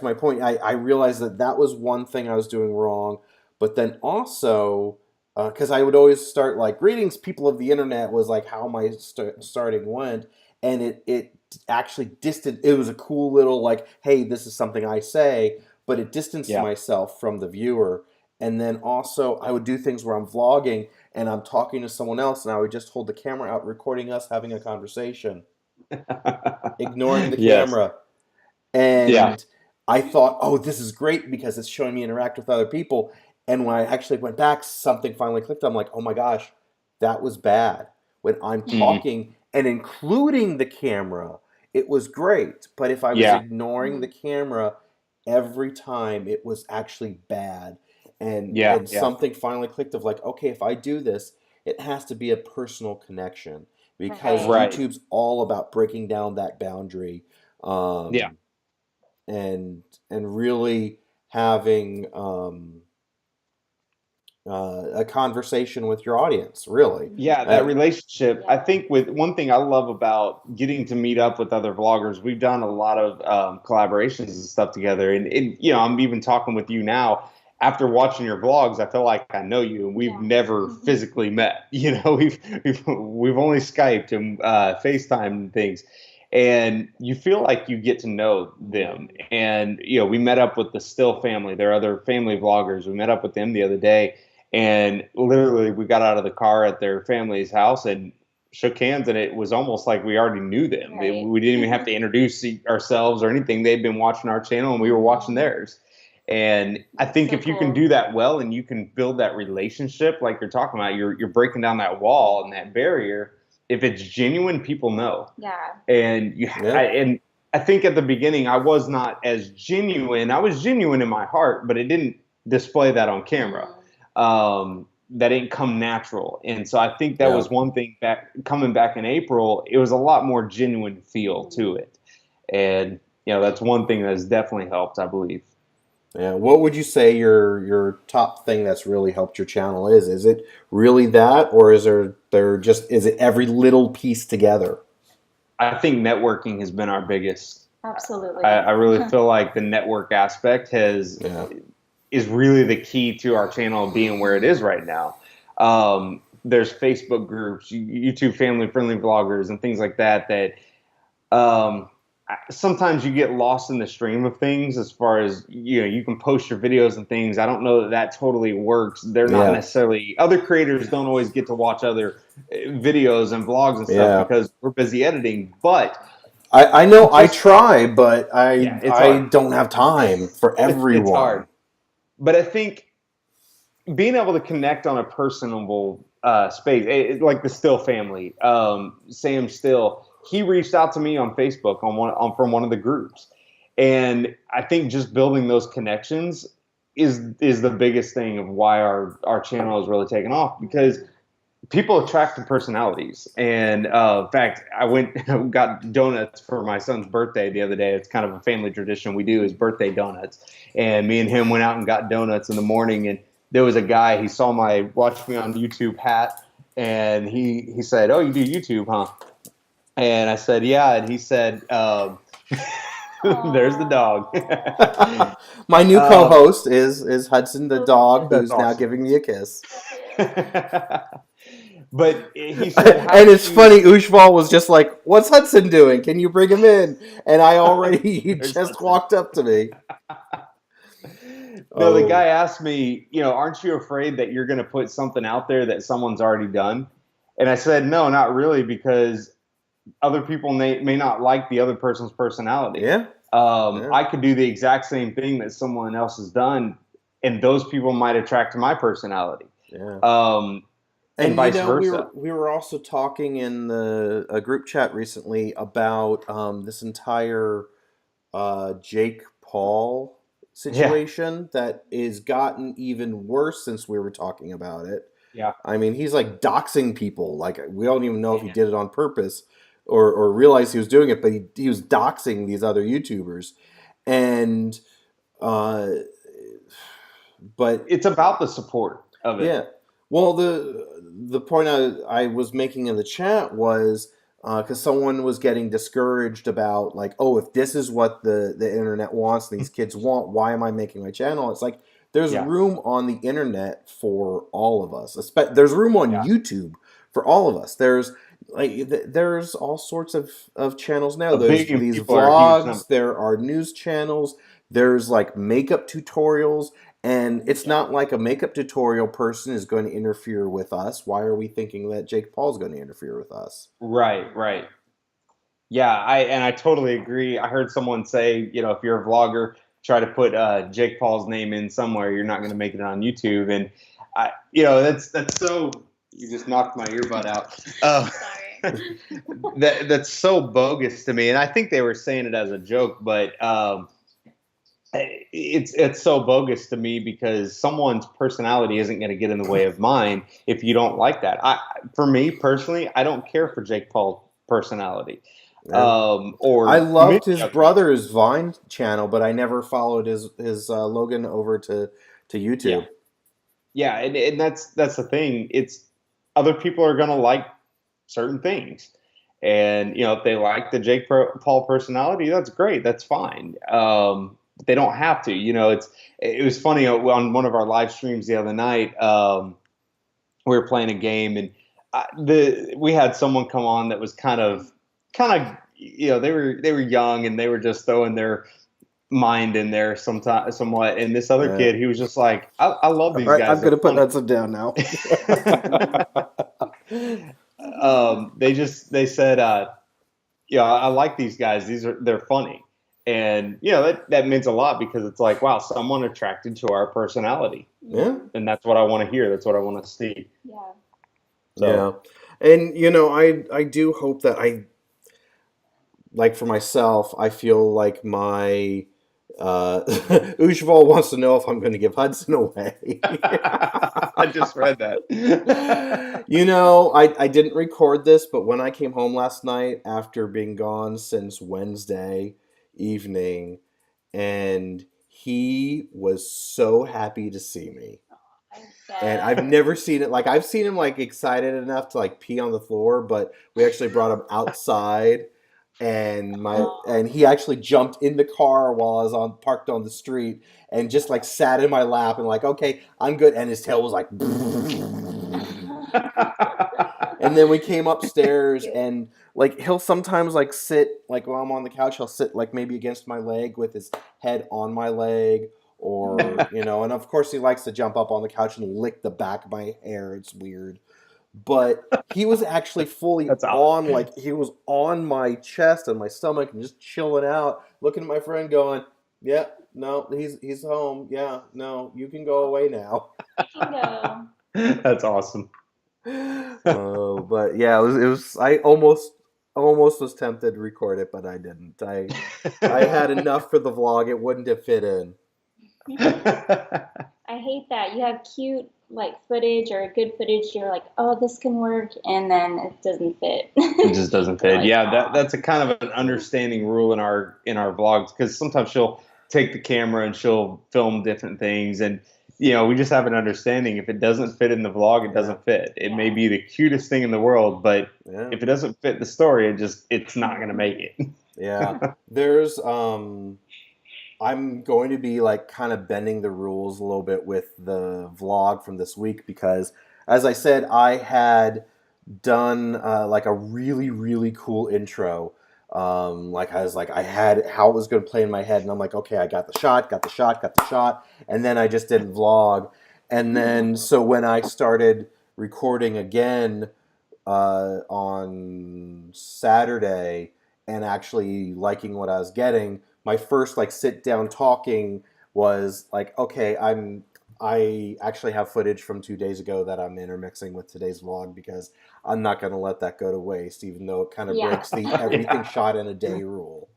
Speaker 1: my point. I realized that was one thing I was doing wrong, but then also because I would always start like greetings, people of the internet was like how my starting went, and it actually distant. It was a cool little like, hey, this is something I say, but it distanced
Speaker 2: Yeah.
Speaker 1: myself from the viewer. And then also I would do things where I'm vlogging and I'm talking to someone else, and I would just hold the camera out, recording us having a conversation, ignoring the
Speaker 2: Yes.
Speaker 1: camera.
Speaker 2: Yeah.
Speaker 1: And I thought, oh, this is great because it's showing me interact with other people. And when I actually went back, something finally clicked. I'm like, oh my gosh, that was bad. When I'm
Speaker 2: Mhm.
Speaker 1: talking and including the camera, it was great. But if I was
Speaker 2: Yeah.
Speaker 1: ignoring the camera every time, it was actually bad. And
Speaker 2: Yeah.
Speaker 1: and
Speaker 2: Yeah.
Speaker 1: something finally clicked of like, okay, if I do this, it has to be a personal connection because
Speaker 3: Right.
Speaker 2: Right.
Speaker 1: YouTube's all about breaking down that boundary.
Speaker 2: Yeah.
Speaker 1: Um, and really having a conversation with your audience. Really,
Speaker 2: Yeah,
Speaker 1: uh,
Speaker 2: that relationship. I
Speaker 3: Yeah.
Speaker 2: think with one thing I love about getting to meet up with other vloggers, we've done a lot of collaborations and stuff together. And I'm even talking with you now. After watching your vlogs, I feel like I know you, and we've
Speaker 3: Yeah.
Speaker 2: never physically met. We've only Skyped and FaceTime and things, and you feel like you get to know them. And we met up with the Still family. They're other family vloggers. We met up with them the other day, and literally, we got out of the car at their family's house and shook hands, and it was almost like we already knew them.
Speaker 3: Right.
Speaker 2: We didn't even have to introduce ourselves or anything. They'd been watching our channel, and we were watching theirs. And I think
Speaker 3: So
Speaker 2: if you can
Speaker 3: cool.
Speaker 2: do that well, and you can build that relationship, like you're talking about, you're breaking down that wall and that barrier. If it's genuine, people know.
Speaker 3: Yeah.
Speaker 2: And
Speaker 1: yeah,
Speaker 2: and I think at the beginning I was not as genuine. I was genuine in my heart, but it didn't display that on camera. That didn't come natural. And so I think that
Speaker 1: yeah,
Speaker 2: was one thing coming back in April. It was a lot more genuine feel to it, and that's one thing that has definitely helped, I believe.
Speaker 1: yeah. What would you say your top thing that's really helped your channel is? Is it really that, or is it every little piece together?
Speaker 2: I think networking has been our biggest.
Speaker 3: Absolutely.
Speaker 2: I really feel like the network aspect
Speaker 1: Yeah,
Speaker 2: is really the key to our channel being where it is right now. There's Facebook groups, YouTube family friendly vloggers, and things like that. Um, Sometimes you get lost in the stream of things as far as you can post your videos and things. I don't know that totally works. They're not
Speaker 1: yeah,
Speaker 2: necessarily, other creators don't always get to watch other videos and vlogs and stuff
Speaker 1: yeah.
Speaker 2: because we're busy editing. But
Speaker 1: I know I
Speaker 2: just
Speaker 1: try, but
Speaker 2: yeah, it's
Speaker 1: I
Speaker 2: hard.
Speaker 1: don't have time for
Speaker 2: It's hard.
Speaker 1: everyone.
Speaker 2: But I think being able to connect on a personable space, like the Still family, Sam Still, he reached out to me on Facebook from one of the groups, and I think just building those connections is the biggest thing of why our channel has really taken off, because people attract to personalities. And in fact, I went got donuts for my son's birthday the other day. It's kind of a family tradition we do, is birthday donuts. And me and him went out and got donuts in the morning. And there was a guy, he saw my watch me on YouTube hat, and he said, "Oh, you do YouTube, huh?" And I said, "Yeah." And he said, "There's the dog."
Speaker 1: My new
Speaker 2: um,
Speaker 1: co-host is Hudson the dog,
Speaker 2: that's
Speaker 1: who's now
Speaker 2: awesome.
Speaker 1: giving me a kiss.
Speaker 2: But he said, "How
Speaker 1: And
Speaker 2: did
Speaker 1: it's
Speaker 2: you?"
Speaker 1: funny, Ushval was just like, "What's Hudson doing? Can you bring him in?" And I already he
Speaker 2: There's
Speaker 1: just
Speaker 2: Hudson.
Speaker 1: walked up to me.
Speaker 2: No, the
Speaker 1: Oh,
Speaker 2: guy asked me, aren't you afraid that you're going to put something out there that someone's already done? And I said, no, not really, because other people may not like the other person's personality.
Speaker 1: yeah, yeah,
Speaker 2: I could do the exact same thing that someone else has done, and those people might attract to my personality,
Speaker 1: yeah.
Speaker 2: um, and
Speaker 1: And
Speaker 2: vice
Speaker 1: we were
Speaker 2: versa.
Speaker 1: also talking in the a group chat recently about this entire Jake Paul
Speaker 2: Yeah,
Speaker 1: situation that is gotten even worse since we were talking about it.
Speaker 2: yeah,
Speaker 1: I mean, he's like doxing people. Like we don't even know if he
Speaker 2: man.
Speaker 1: did it on purpose, or realized he was doing it, but he was doxing these other YouTubers, and uh, but
Speaker 2: It's about the support of it.
Speaker 1: yeah. Well, the point I was making in the chat was because someone was getting discouraged about like, oh, if this is what the internet wants and these kids want, why am I making my channel? It's like there's
Speaker 2: Yeah.
Speaker 1: room on the internet for all of us. There's room on
Speaker 2: Yeah.
Speaker 1: YouTube for all of us. There's all sorts of channels now.
Speaker 2: A
Speaker 1: There's
Speaker 2: billion
Speaker 1: these
Speaker 2: people are a huge number.
Speaker 1: vlogs. There are news channels. There's like makeup tutorials. And it's not like a makeup tutorial person is going to interfere with us. Why are we thinking that Jake Paul's going to interfere with us?
Speaker 2: Right. Yeah, I totally agree. I heard someone say, you know, if you're a vlogger, try to put Jake Paul's name in somewhere. You're not going to make it on YouTube. And you know, that's so. You just knocked my earbud out.
Speaker 3: Sorry.
Speaker 2: That's so bogus to me. And I think they were saying it as a joke, but it's so bogus to me because someone's personality isn't going to get in the way of mine if you don't like that. For me personally, I don't care for Jake Paul's personality. Or
Speaker 1: I loved his
Speaker 2: many-
Speaker 1: brother's Vine channel, but I never followed his Logan over to YouTube.
Speaker 2: Yeah, and that's the thing. It's other people are going to like certain things. And, you know, if they like the Jake Paul personality, that's great. That's fine. They don't have to. You know, it was funny on one of our live streams the other night. We were playing a game, and we had someone come on that was kind of, you know, they were young and they were just throwing their mind in there somewhat. And this other kid, he was just like, I love these guys.
Speaker 1: I'm gonna put that stuff down now.
Speaker 2: They said, yeah, I like these guys. They're funny. And, you know, that means a lot because it's like, wow, someone attracted to our personality.
Speaker 1: Yeah.
Speaker 2: And that's what I want to hear. That's what I want to see.
Speaker 3: Yeah.
Speaker 1: So. Yeah. And, you know, I do hope that like for myself, I feel like my Ujval wants to know if I'm going to give Hudson away.
Speaker 2: I just read that.
Speaker 1: You know, I didn't record this, but when I came home last night after being gone since Wednesday evening, and he was so happy to see me. And I've never seen it. Like, I've seen him like excited enough to like pee on the floor, but we actually brought him outside. And he actually jumped in the car while I was parked on the street and just like sat in my lap and like, okay, I'm good. And his tail was like, and then we came upstairs and like he'll sometimes like sit like while I'm on the couch, he'll sit like maybe against my leg with his head on my leg, or you know, and of course he likes to jump up on the couch and lick the back of my hair. It's weird. But he was actually fully on, like, he was on my chest and my stomach and just chilling out, looking at my friend going, yeah, no, he's home. Yeah, no, you can go away now.
Speaker 3: You can go.
Speaker 2: That's awesome.
Speaker 1: But yeah, it was I almost was tempted to record it, but I didn't. I had enough for the vlog. It wouldn't have fit in.
Speaker 3: I hate that. You have cute like footage or good footage, you're like, oh, this can work, and then it doesn't fit.
Speaker 2: It just doesn't fit.
Speaker 3: Like,
Speaker 2: yeah, that's a kind of an understanding rule in our vlogs, because sometimes she'll take the camera and she'll film different things, and you know, we just have an understanding. If it doesn't fit in the vlog, it doesn't fit. It may be the cutest thing in the world, but if it doesn't fit the story, it's not going to make it.
Speaker 1: Yeah. There's I'm going to be like kind of bending the rules a little bit with the vlog from this week because, as I said, I had done like a really, really cool intro. Like I had how it was going to play in my head, and I'm like, okay, I got the shot, and then I just didn't vlog. And then so when I started recording again on Saturday and actually liking what I was getting, my first like sit down talking was like, okay, I actually have footage from 2 days ago that I'm intermixing with today's vlog because I'm not going to let that go to waste, even though it kind of breaks the everything shot in a day rule.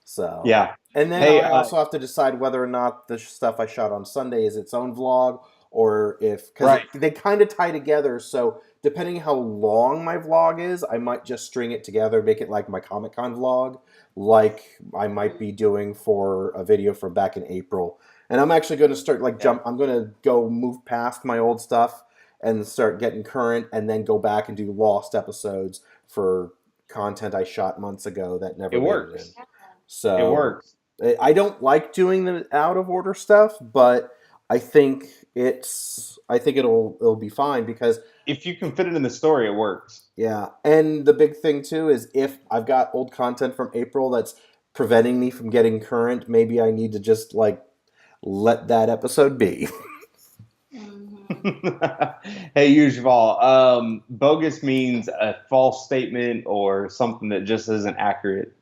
Speaker 1: So
Speaker 2: yeah,
Speaker 1: and then I also have to decide whether or not the stuff I shot on Sunday is its own vlog or because
Speaker 2: Right.
Speaker 1: they kind of tie together. So depending how long my vlog is, I might just string it together, make it like my Comic-Con vlog, like I might be doing for a video from back in April. And I'm actually going to start I'm going to go move past my old stuff and start getting current, and then go back and do lost episodes for content I shot months ago that never
Speaker 2: It
Speaker 1: made
Speaker 2: works.
Speaker 1: it in.
Speaker 3: Yeah.
Speaker 1: So
Speaker 2: It works.
Speaker 1: I don't like doing the out of order stuff, but I think it'll be fine because
Speaker 2: If you can fit it in the story, it works.
Speaker 1: yeah. And the big thing too is if I've got old content from April that's preventing me from getting current, maybe I need to just let that episode be.
Speaker 2: Hey, usual. Bogus means a false statement or something that just isn't accurate.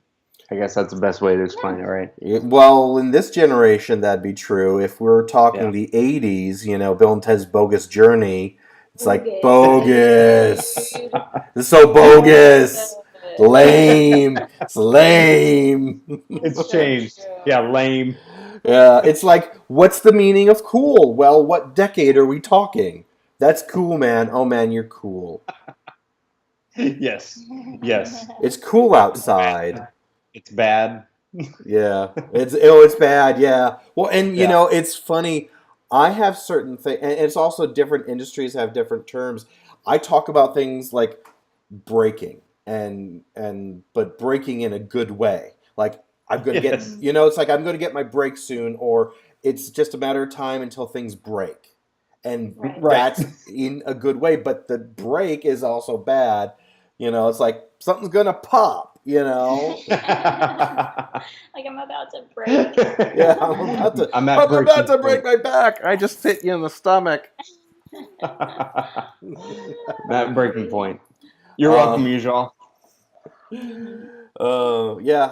Speaker 2: I guess that's the best way to explain it, right?
Speaker 1: Well, in this generation, that'd be true. If we're talking
Speaker 2: Yeah.
Speaker 1: the 80s, Bill and Ted's Bogus Journey, it's like,
Speaker 3: Bogus.
Speaker 1: bogus. It's so bogus. Lame. It's lame.
Speaker 2: It's changed. Yeah, lame.
Speaker 1: Yeah, it's like, what's the meaning of cool? Well, what decade are we talking? That's cool, man. Oh, man, you're cool.
Speaker 2: Yes. Yes.
Speaker 1: It's cool outside.
Speaker 2: It's bad.
Speaker 1: Yeah, it's bad. Yeah. Well, and
Speaker 2: Yeah.
Speaker 1: it's funny. I have certain things, and it's also different industries have different terms. I talk about things like breaking but breaking in a good way. Like I'm gonna
Speaker 2: Yes.
Speaker 1: get, it's like I'm gonna get my break soon, or it's just a matter of time until things break, and
Speaker 3: Right.
Speaker 1: that's in a good way. But the break is also bad. It's like something's gonna pop.
Speaker 3: Like I'm about to break.
Speaker 1: Yeah, I'm about to break my back. I just hit you in the stomach.
Speaker 2: That breaking point. You're welcome, usual.
Speaker 1: Yeah.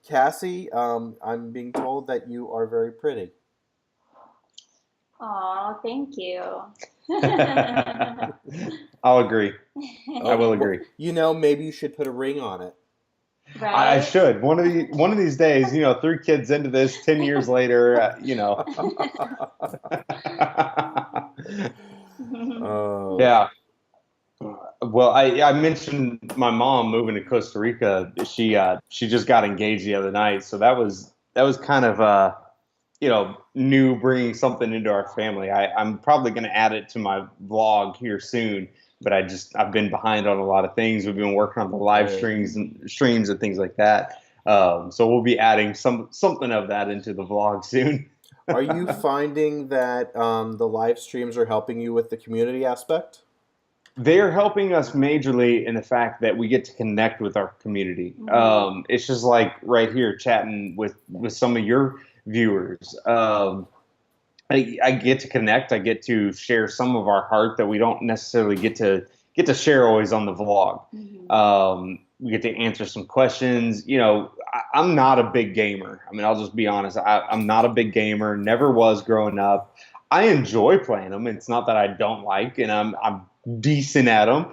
Speaker 1: Cassie, I'm being told that you are very pretty.
Speaker 3: Aw, thank you.
Speaker 2: I'll agree. I will agree.
Speaker 1: Maybe you should put a ring on it.
Speaker 3: Right?
Speaker 2: I should. One of these days, 3 kids into this, 10 years later,
Speaker 1: Oh.
Speaker 2: Yeah. Well, I mentioned my mom moving to Costa Rica. She just got engaged the other night, so that was kind of new, bringing something into our family. I'm probably going to add it to my vlog here soon, but I've been behind on a lot of things. We've been working on the live streams and things like that. So we'll be adding something of that into the vlog soon.
Speaker 1: Are you finding that the live streams are helping you with the community aspect?
Speaker 2: They're helping us majorly in the fact that we get to connect with our community. It's just like right here chatting with some of your viewers. I get to connect. I get to share some of our heart that we don't necessarily get to share always on the vlog. We get to answer some questions. I'm not a big gamer. I mean, I'll just be honest. I'm not a big gamer. Never was growing up. I enjoy playing them. It's not that I don't like, and I'm decent at them.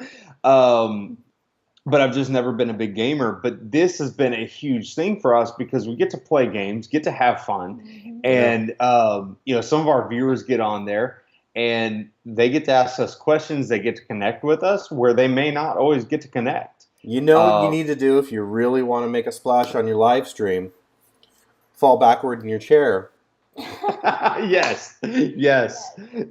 Speaker 2: But I've just never been a big gamer. But this has been a huge thing for us because we get to play games, get to have fun, and some of our viewers get on there and they get to ask us questions. They get to connect with us where they may not always get to connect.
Speaker 1: What you need to do if you really want to make a splash on your live stream? Fall backward in your chair.
Speaker 2: Yes.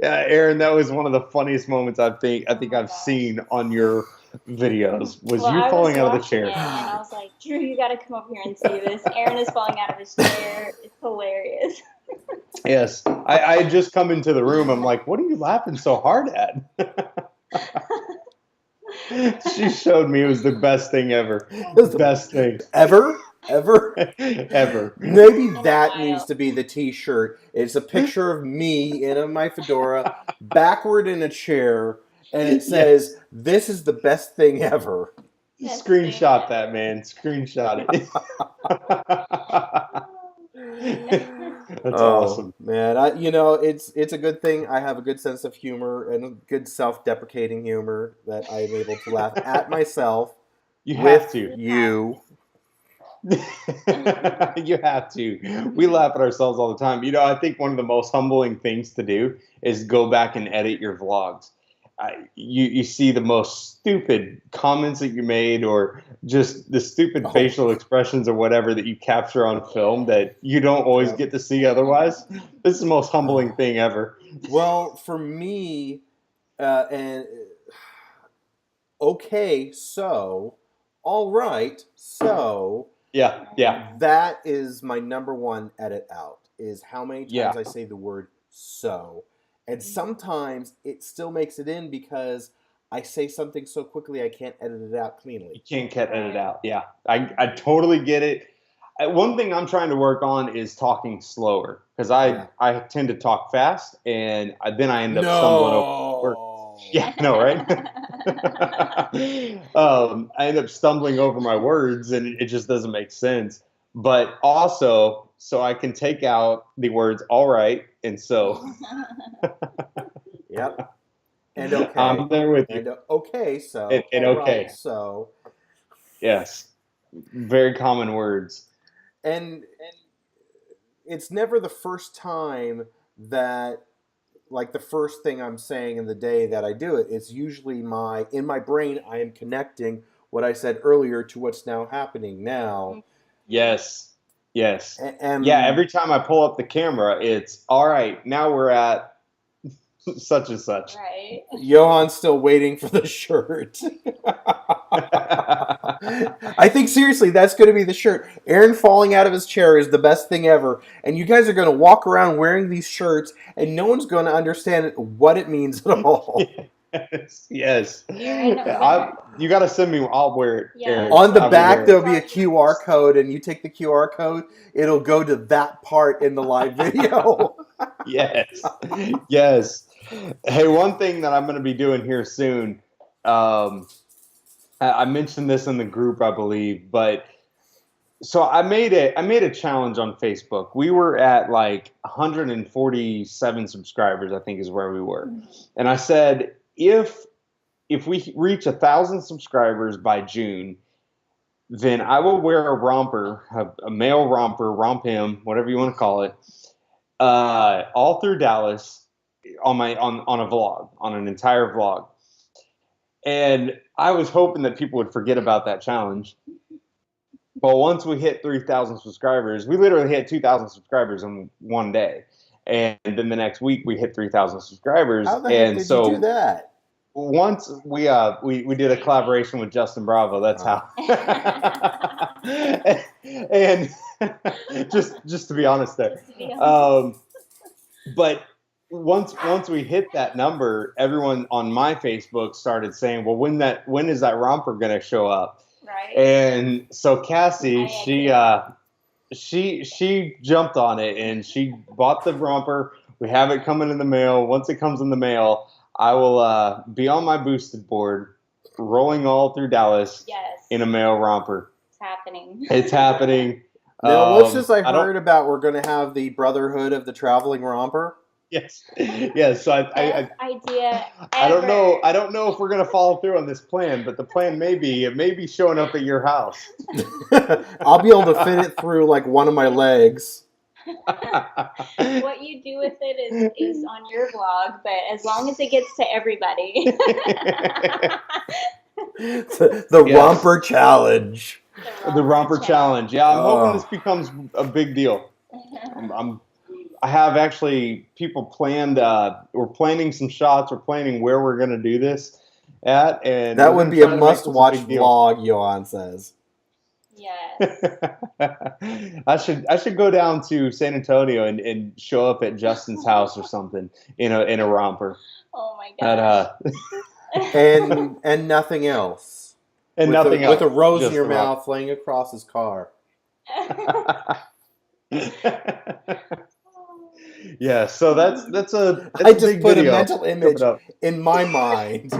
Speaker 2: Aaron, that was one of the funniest moments I think I've seen on your videos was you falling out of the chair.
Speaker 3: And I was like, Drew, you got to come over here and see this. Aaron is falling out of his chair. It's hilarious.
Speaker 2: Yes. I had just come into the room. I'm like, what are you laughing so hard at? She showed me it was the best thing ever. The best thing.
Speaker 1: Ever? Maybe that
Speaker 3: while.
Speaker 1: needs to be the t-shirt. It's a picture of me in my fedora, backward in a chair, and it says, "This is the best thing ever."
Speaker 2: Screenshot that, man. Screenshot it. That's awesome,
Speaker 1: man. It's a good thing. I have a good sense of humor and a good self-deprecating humor that I'm able to laugh at myself.
Speaker 2: You have to.
Speaker 1: You.
Speaker 2: You have to. We laugh at ourselves all the time. I think one of the most humbling things to do is go back and edit your vlogs. You see the most stupid comments that you made, or just the stupid facial expressions or whatever that you capture on film that you don't always get to see otherwise. This is the most humbling thing ever.
Speaker 1: Well, for me, and okay, so, all right, so.
Speaker 2: Yeah.
Speaker 1: That is my number one edit out, is how many times I say the word so. And sometimes it still makes it in because I say something so quickly I can't edit it out cleanly.
Speaker 2: You can't edit it out. Yeah, I totally get it. One thing I'm trying to work on is talking slower, because I tend to talk fast, and then I end up stumbling over words. Yeah, no, right? I end up stumbling over my words, and it just doesn't make sense. But also, so I can take out the words "all right" and "so."
Speaker 1: Yep. And okay.
Speaker 2: I'm there with you.
Speaker 1: And okay, so.
Speaker 2: And
Speaker 1: all
Speaker 2: okay.
Speaker 1: Right, so.
Speaker 2: Yes. Very common words.
Speaker 1: And it's never the first time that, like, the first thing I'm saying in the day that I do it. It's usually in my brain, I am connecting what I said earlier to what's now happening now.
Speaker 2: Yes.
Speaker 1: And
Speaker 2: every time I pull up the camera, it's all right. Now we're at such and such.
Speaker 3: Right.
Speaker 1: Johan's still waiting for the shirt. I think seriously, that's going to be the shirt. Aaron falling out of his chair is the best thing ever. And you guys are going to walk around wearing these shirts, and no one's going to understand what it means at all.
Speaker 2: Yes.
Speaker 3: Yeah,
Speaker 2: you got to send me. I'll wear it.
Speaker 3: Yeah.
Speaker 2: Aaron.
Speaker 1: On the back, there'll be a QR code, and you take the QR code, it'll go to that part in the live video.
Speaker 2: Yes. Hey, one thing that I'm going to be doing here soon, I mentioned this in the group, I believe, but so I made a challenge on Facebook. We were at like 147 subscribers, I think is where we were. And I said, if we reach 1,000 subscribers by June, then I will wear a romper, a male romper, romp him, whatever you want to call it, all through Dallas on a vlog, on an entire vlog. And I was hoping that people would forget about that challenge. But once we hit 3,000 subscribers, we literally hit 2,000 subscribers in one day. And then the next week we hit 3,000 subscribers.
Speaker 1: How the heck did you do that?
Speaker 2: Once we did a collaboration with Justin Bravo. That's how. And just to be honest there. But once we hit that number, everyone on my Facebook started saying, "Well, when is that romper going to show up?"
Speaker 3: Right.
Speaker 2: And so Cassie, she jumped on it, and she bought the romper. We have it coming in the mail. Once it comes in the mail, I will be on my boosted board, rolling all through Dallas in a male romper.
Speaker 3: It's happening.
Speaker 2: It's happening.
Speaker 1: Now, what's this I heard about? We're going to have the Brotherhood of the Traveling Romper.
Speaker 2: Yes. So
Speaker 3: Best idea ever.
Speaker 2: I don't know if we're going to follow through on this plan, but the plan may be showing up at your house.
Speaker 1: I'll be able to fit it through like one of my legs.
Speaker 3: What you do with it is on your vlog, but as long as it gets to everybody.
Speaker 1: the romper challenge.
Speaker 2: The romper challenge. Yeah, I'm hoping this becomes a big deal. I have actually people planned. We're planning some shots. We're planning where we're going to do this at, and
Speaker 1: that would be a must-watch vlog. Johan says.
Speaker 3: Yes.
Speaker 2: I should go down to San Antonio and show up at Justin's house or something in a romper.
Speaker 3: Oh my gosh.
Speaker 1: And nothing else.
Speaker 2: And nothing else.
Speaker 1: With a rose in your mouth, laying across his car.
Speaker 2: Yeah, so that's
Speaker 1: I just
Speaker 2: big
Speaker 1: put
Speaker 2: video.
Speaker 1: a mental image in my mind.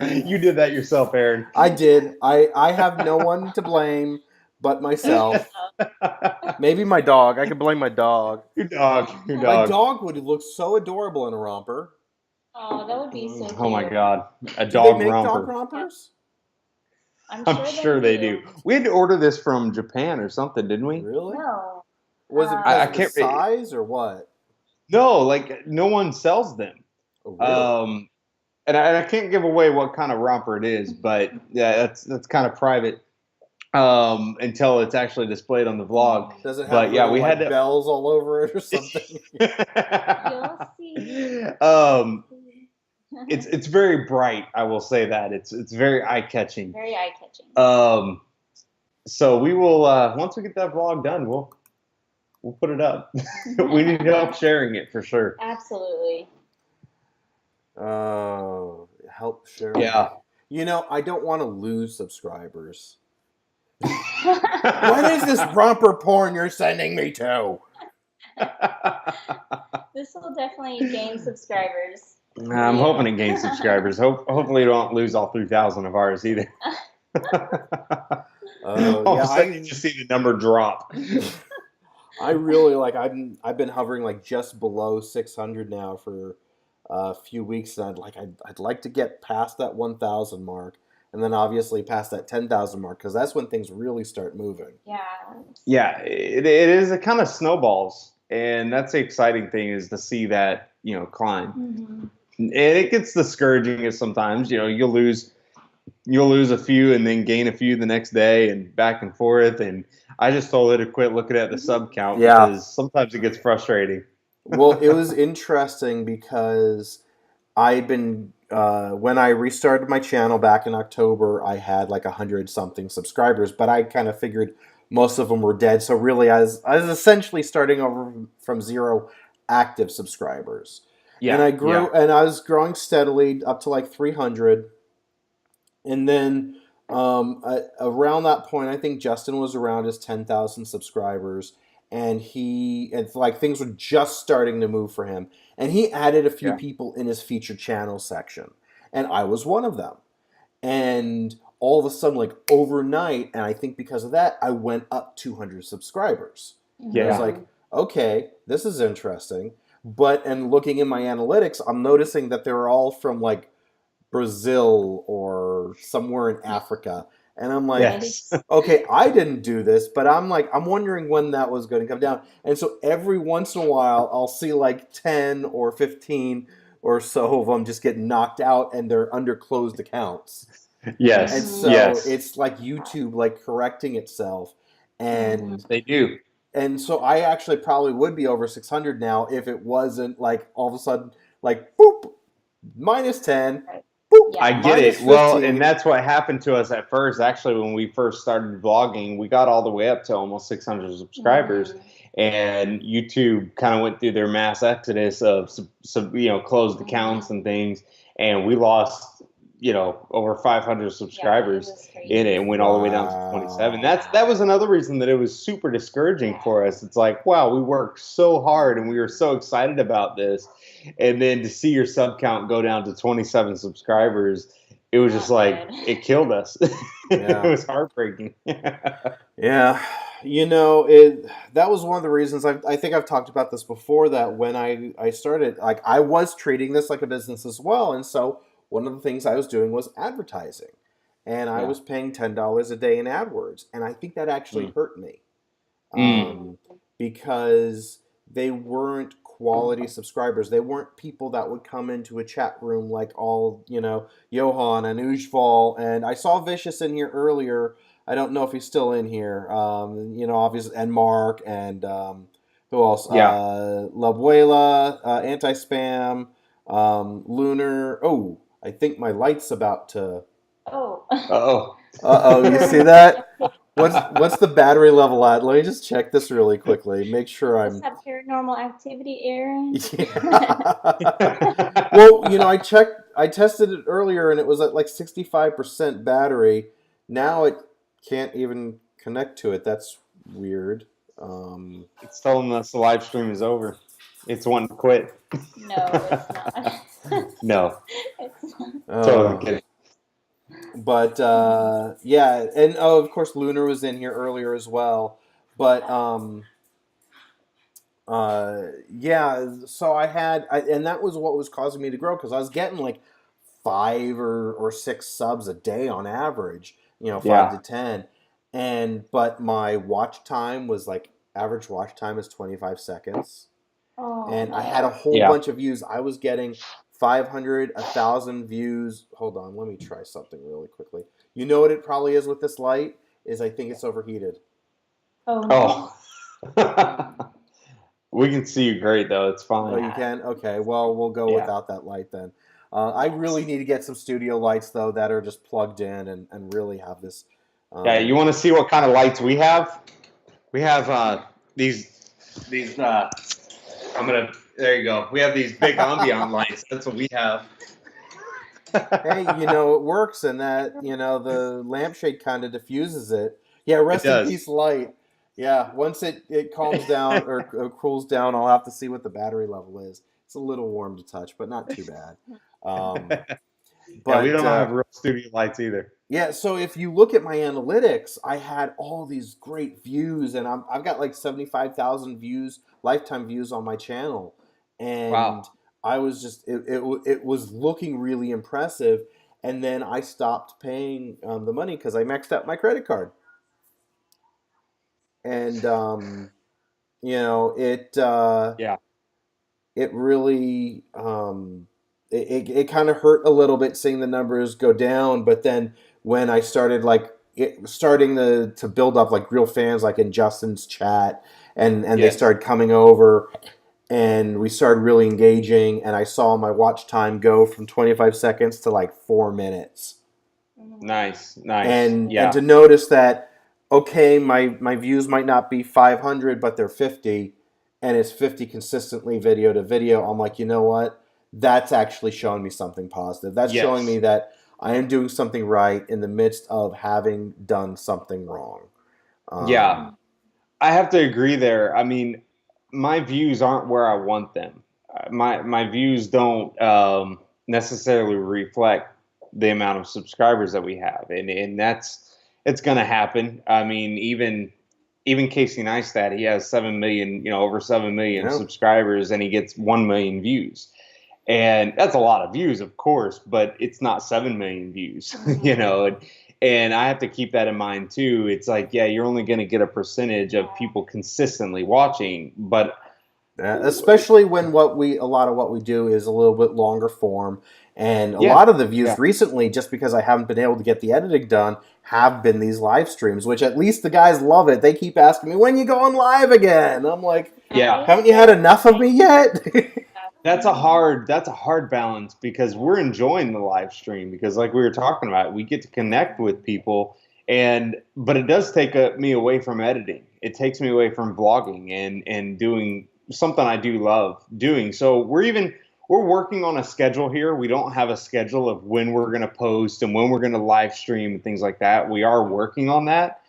Speaker 2: You did that yourself, Aaron.
Speaker 1: I did. I have no one to blame but myself. Maybe my dog. I could blame my dog.
Speaker 2: Your dog.
Speaker 1: My dog would look so adorable in a romper.
Speaker 3: Oh, that would be so cute.
Speaker 2: Oh my God, a
Speaker 1: Do
Speaker 2: dog
Speaker 1: they make
Speaker 2: romper.
Speaker 1: dog rompers?
Speaker 3: I'm
Speaker 2: I'm sure they do. We had to order this from Japan or something, didn't we?
Speaker 1: Really?
Speaker 3: No.
Speaker 1: Was it because
Speaker 2: I
Speaker 1: of the
Speaker 2: can't.
Speaker 1: size or what?
Speaker 2: No, like no one sells them.
Speaker 1: Oh, really?
Speaker 2: And I can't give away what kind of romper it is, but yeah, that's kind of private until it's actually displayed on the vlog.
Speaker 1: Does it have
Speaker 2: But yeah,
Speaker 1: little,
Speaker 2: we
Speaker 1: like,
Speaker 2: had to.
Speaker 1: bells all over it or something?
Speaker 3: You'll see.
Speaker 2: It's very bright. I will say that it's very eye catching.
Speaker 3: Very eye catching.
Speaker 2: So we will once we get that vlog done, we'll put it up. We need help sharing it for sure.
Speaker 3: Absolutely.
Speaker 1: Oh, help share.
Speaker 2: Yeah.
Speaker 1: You know, I don't want to lose subscribers. What is this romper porn you're sending me to?
Speaker 3: This will definitely gain subscribers.
Speaker 2: I'm hoping it gains subscribers. Hopefully, we don't lose all 3,000 of ours either. All of a sudden, you just see the number drop.
Speaker 1: I really I've been hovering like just below 600 now for a few weeks, and I'd like to get past that 1,000 mark, and then obviously past that 10,000 mark, because that's when things really start moving.
Speaker 3: Yeah.
Speaker 2: Yeah, it is. It kind of snowballs, and that's the exciting thing is to see that climb.
Speaker 3: Mm-hmm.
Speaker 2: And it gets discouraging sometimes. You'll lose a few and then gain a few the next day, and back and forth. And I just told it to quit looking at the sub count because sometimes it gets frustrating.
Speaker 1: Well, it was interesting because I'd been when I restarted my channel back in October, I had like 100-something subscribers, but I kind of figured most of them were dead. So really, I was essentially starting over from 0 active subscribers. Yeah, and I grew, and I was growing steadily up to like 300, and then around that point, I think Justin was around his 10,000 subscribers. And it's like things were just starting to move for him. And he added a few people in his featured channel section. And I was one of them. And all of a sudden, like overnight, and I think because of that, I went up 200 subscribers. Yeah. I was like, okay, this is interesting. And looking in my analytics, I'm noticing that they're all from like Brazil or somewhere in Africa. And I'm like, okay, I didn't do this, but I'm wondering when that was going to come down. And so every once in a while, I'll see like 10 or 15 or so of them just get knocked out, and they're under closed accounts.
Speaker 2: Yes.
Speaker 1: And so it's like YouTube like correcting itself. And
Speaker 2: they do.
Speaker 1: And so I actually probably would be over 600 now if it wasn't like all of a sudden like, boop, -10. Boop,
Speaker 2: I get it. Well, and that's what happened to us at first. Actually, when we first started vlogging, we got all the way up to almost 600 subscribers, and YouTube kind of went through their mass exodus of closed accounts and things, and we lost over 500 subscribers in it, and went all the way down to 27. That was another reason that it was super discouraging for us. It's like, wow, we worked so hard and we were so excited about this, and then to see your sub count go down to 27 subscribers, it was just like it killed us. It was heartbreaking.
Speaker 1: Yeah. That was one of the reasons I think I've talked about this before, that when I started, like, I was treating this like a business as well, and so one of the things I was doing was advertising, and I was paying $10 a day in AdWords, and I think that actually hurt me because they weren't quality subscribers. They weren't people that would come into a chat room like all, Johan and Ujval, and I saw Vicious in here earlier. I don't know if he's still in here, obviously, and Mark, and who else? La Abuela, Anti-Spam, Lunar. Oh, I think my light's about to...
Speaker 3: Oh.
Speaker 1: Uh-oh, you see that? What's the battery level at? Let me just check this really quickly. Make sure I'm...
Speaker 3: Is that paranormal activity, Aaron?
Speaker 1: Yeah. Well, I tested it earlier, and it was at like 65% battery. Now it can't even connect to it. That's weird.
Speaker 2: It's telling us the live stream is over. It's wanting to quit.
Speaker 3: No, it's not.
Speaker 2: No.
Speaker 3: It's not.
Speaker 2: Totally kidding.
Speaker 1: But and of course Lunar was in here earlier as well. But so I had, and that was what was causing me to grow, because I was getting like 5 or 6 subs a day on average. 5 to
Speaker 2: Yeah.
Speaker 1: 10. But my watch time was like, average watch time is 25 seconds.
Speaker 3: Oh
Speaker 1: And I had a
Speaker 3: man.
Speaker 1: whole
Speaker 2: Yeah.
Speaker 1: bunch of views. I was getting 500, 1,000 views. Hold on, let me try something really quickly. You know what it probably is with this light? Is I think it's overheated.
Speaker 3: Oh no.
Speaker 2: Oh. We can see you great though. It's
Speaker 1: Oh,
Speaker 2: fine.
Speaker 1: you can? Okay, well, we'll go
Speaker 2: Yeah.
Speaker 1: without that light then. I really need to get some studio lights, though, that are just plugged in and really have this.
Speaker 2: Yeah. You want to see what kind of lights we have? We have these. I'm gonna. There you go. We have these big ambient lights. That's what we have.
Speaker 1: Hey, it works, and that, the lampshade kind of diffuses it. Yeah,
Speaker 2: It
Speaker 1: rest in
Speaker 2: does.
Speaker 1: peace, light. Yeah, once it calms down or cools down, I'll have to see what the battery level is. It's a little warm to touch, but not too bad. Um,
Speaker 2: Yeah, we
Speaker 1: but
Speaker 2: don't have real studio lights either.
Speaker 1: Yeah, so if you look at my analytics, I had all these great views, and I've got like 75,000 views, lifetime views on my channel,
Speaker 2: Wow.
Speaker 1: and I was just it was looking really impressive, and then I stopped paying the money because I maxed out my credit card, and it
Speaker 2: Yeah.
Speaker 1: it really it kind of hurt a little bit seeing the numbers go down, but then when I started starting to build up like real fans like in Justin's chat, and they
Speaker 2: Yes.
Speaker 1: started coming over, and we started really engaging, and I saw my watch time go from 25 seconds to like 4 minutes,
Speaker 2: Nice. Nice.
Speaker 1: and
Speaker 2: Yeah.
Speaker 1: to notice that, okay, my views might not be 500, but they're 50, and it's 50 consistently video to video. I'm like, you know what, that's actually showing me something positive. That's showing
Speaker 2: Yes.
Speaker 1: me that I am doing something right in the midst of having done something wrong.
Speaker 2: Yeah. I have to agree there. I mean, my views aren't where I want them. My views don't necessarily reflect the amount of subscribers that we have, and that's it's going to happen. I mean, even Casey Neistat, he has 7 million, over 7 million
Speaker 1: Yeah.
Speaker 2: subscribers, and he gets 1 million views. And that's a lot of views, of course, but it's not 7 million views, and I have to keep that in mind too. It's like, yeah, you're only going to get a percentage of people consistently watching, but
Speaker 1: Especially when a lot of what we do is a little bit longer form, and a
Speaker 2: yeah,
Speaker 1: lot of the views
Speaker 2: yeah,
Speaker 1: recently, just because I haven't been able to get the editing done, have been these live streams, which at least the guys love it. They keep asking me, when you going live again? I'm like,
Speaker 2: yeah.
Speaker 1: haven't you had enough of me yet?
Speaker 2: That's a hard balance because we're enjoying the live stream because, like we were talking about, we get to connect with people, but it does take me away from editing. It takes me away from vlogging and doing something I do love doing. So we're working on a schedule here. We don't have a schedule of when we're going to post and when we're going to live stream and things like that. We are working on that.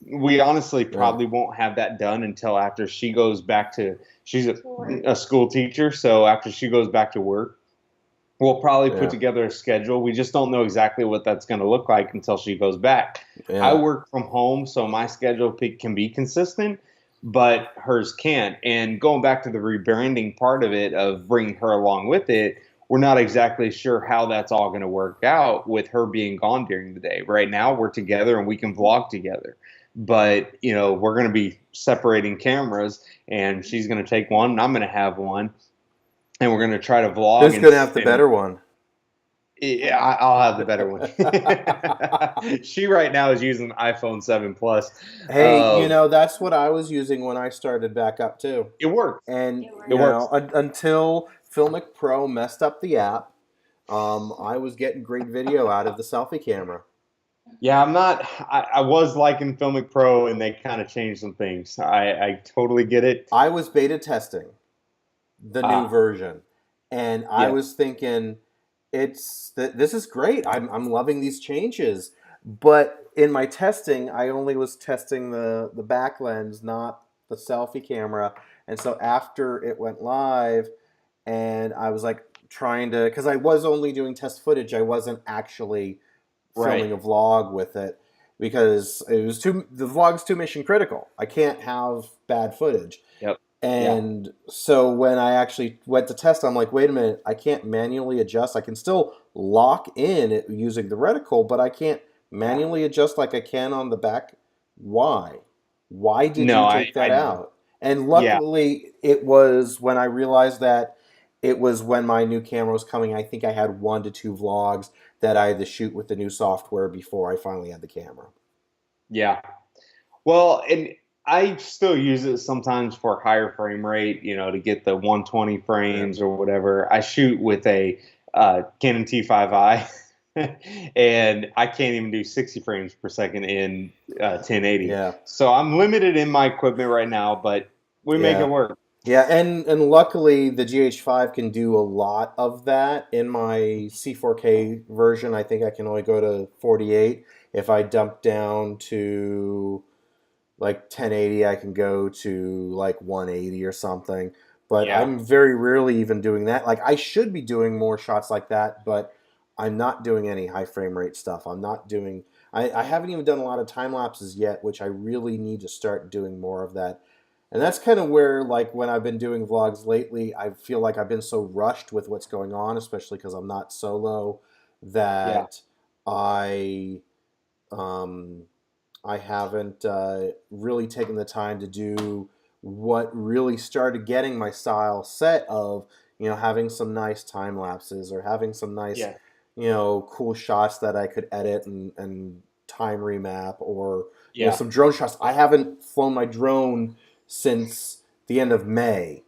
Speaker 2: We honestly probably won't have that done until after she goes back to. She's a school teacher, so after she goes back to work, we'll probably put together a schedule. We just don't know exactly what that's going to look like until she goes back. I work from home, so my schedule can be consistent, but hers can't. And going back to the rebranding part of it, of bringing her along with it, we're not exactly sure how that's all going to work out with her being gone during the day. Right now, we're together and we can vlog together. But, we're going to be separating cameras, and she's going to take one, and I'm going to have one, and we're going to try to vlog.
Speaker 1: Who's going to have the better one?
Speaker 2: Yeah, I'll have the better one. She right now is using an iPhone 7 Plus.
Speaker 1: Hey, that's what I was using when I started back up too.
Speaker 2: It works.
Speaker 1: And
Speaker 2: It works.
Speaker 1: Until Filmic Pro messed up the app, I was getting great video out of the selfie camera.
Speaker 2: Yeah, I was liking Filmic Pro, and they kind of changed some things. I totally get it.
Speaker 1: I was beta testing the new version, and I was thinking, this is great. I'm loving these changes. But in my testing, I only was testing the back lens, not the selfie camera. And so after it went live, and I was like trying to, because I was only doing test footage, I wasn't actually filming a vlog with it, because the vlog's too mission critical. I can't have bad footage.
Speaker 2: Yep.
Speaker 1: And so when I actually went to test, I'm like, wait a minute, I can't manually adjust. I can still lock in it using the reticle, but I can't manually adjust like I can on the back? Why? Why did
Speaker 2: No,
Speaker 1: you take that
Speaker 2: I
Speaker 1: out? And
Speaker 2: yeah,
Speaker 1: luckily, it was when I realized that it was when my new camera was coming. I think I had 1 to 2 vlogs that I had to shoot with the new software before I finally had the camera.
Speaker 2: yeah. Well, and I still use it sometimes for higher frame rate, to get the 120
Speaker 1: Yeah.
Speaker 2: frames or whatever. I shoot with a Canon T5i, and I can't even do 60 frames per second in 1080.
Speaker 1: Yeah.
Speaker 2: So I'm limited in my equipment right now, but we make it
Speaker 1: Yeah.
Speaker 2: work.
Speaker 1: Yeah, and luckily the GH5 can do a lot of that. In my C4K version, I think I can only go to 48. If I dump down to like 1080, I can go to like 180 or something. But
Speaker 2: Yeah,
Speaker 1: I'm very rarely even doing that. Like I should be doing more shots like that, but I'm not doing any high frame rate stuff. I'm not doing. I haven't even done a lot of time lapses yet, which I really need to start doing more of that. And that's kind of where, like, when I've been doing vlogs lately, I feel like I've been so rushed with what's going on, especially because I'm not solo,
Speaker 2: yeah,
Speaker 1: that I um, I haven't really taken the time to do what really started getting my style set of, having some nice time lapses or having some nice,
Speaker 2: yeah,
Speaker 1: cool shots that I could edit and time remap or,
Speaker 2: yeah.
Speaker 1: some drone shots. I haven't flown my drone since the end of May.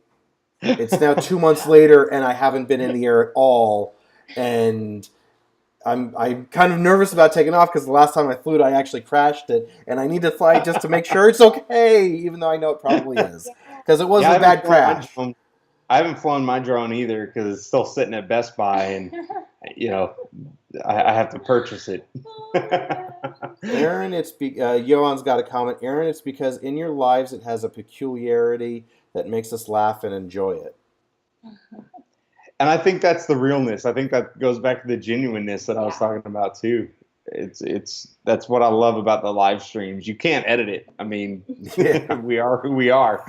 Speaker 1: It's now 2 months later and I haven't been in the air at all. And I'm kind of nervous about taking off because the last time I flew it, I actually crashed it, and I need to fly just to make sure it's okay, even though I know it probably is, because it was
Speaker 2: Yeah,
Speaker 1: a bad crash.
Speaker 2: I haven't flown my drone either because it's still sitting at Best Buy, and you know, I have to purchase it.
Speaker 1: Aaron, Johan's got a comment. Aaron, it's because in your lives it has a peculiarity that makes us laugh and enjoy it.
Speaker 2: And I think that's the realness. I think that goes back to the genuineness that I was talking about too. It's that's what I love about the live streams. You can't edit it. I mean,
Speaker 1: Yeah.
Speaker 2: we are who we are.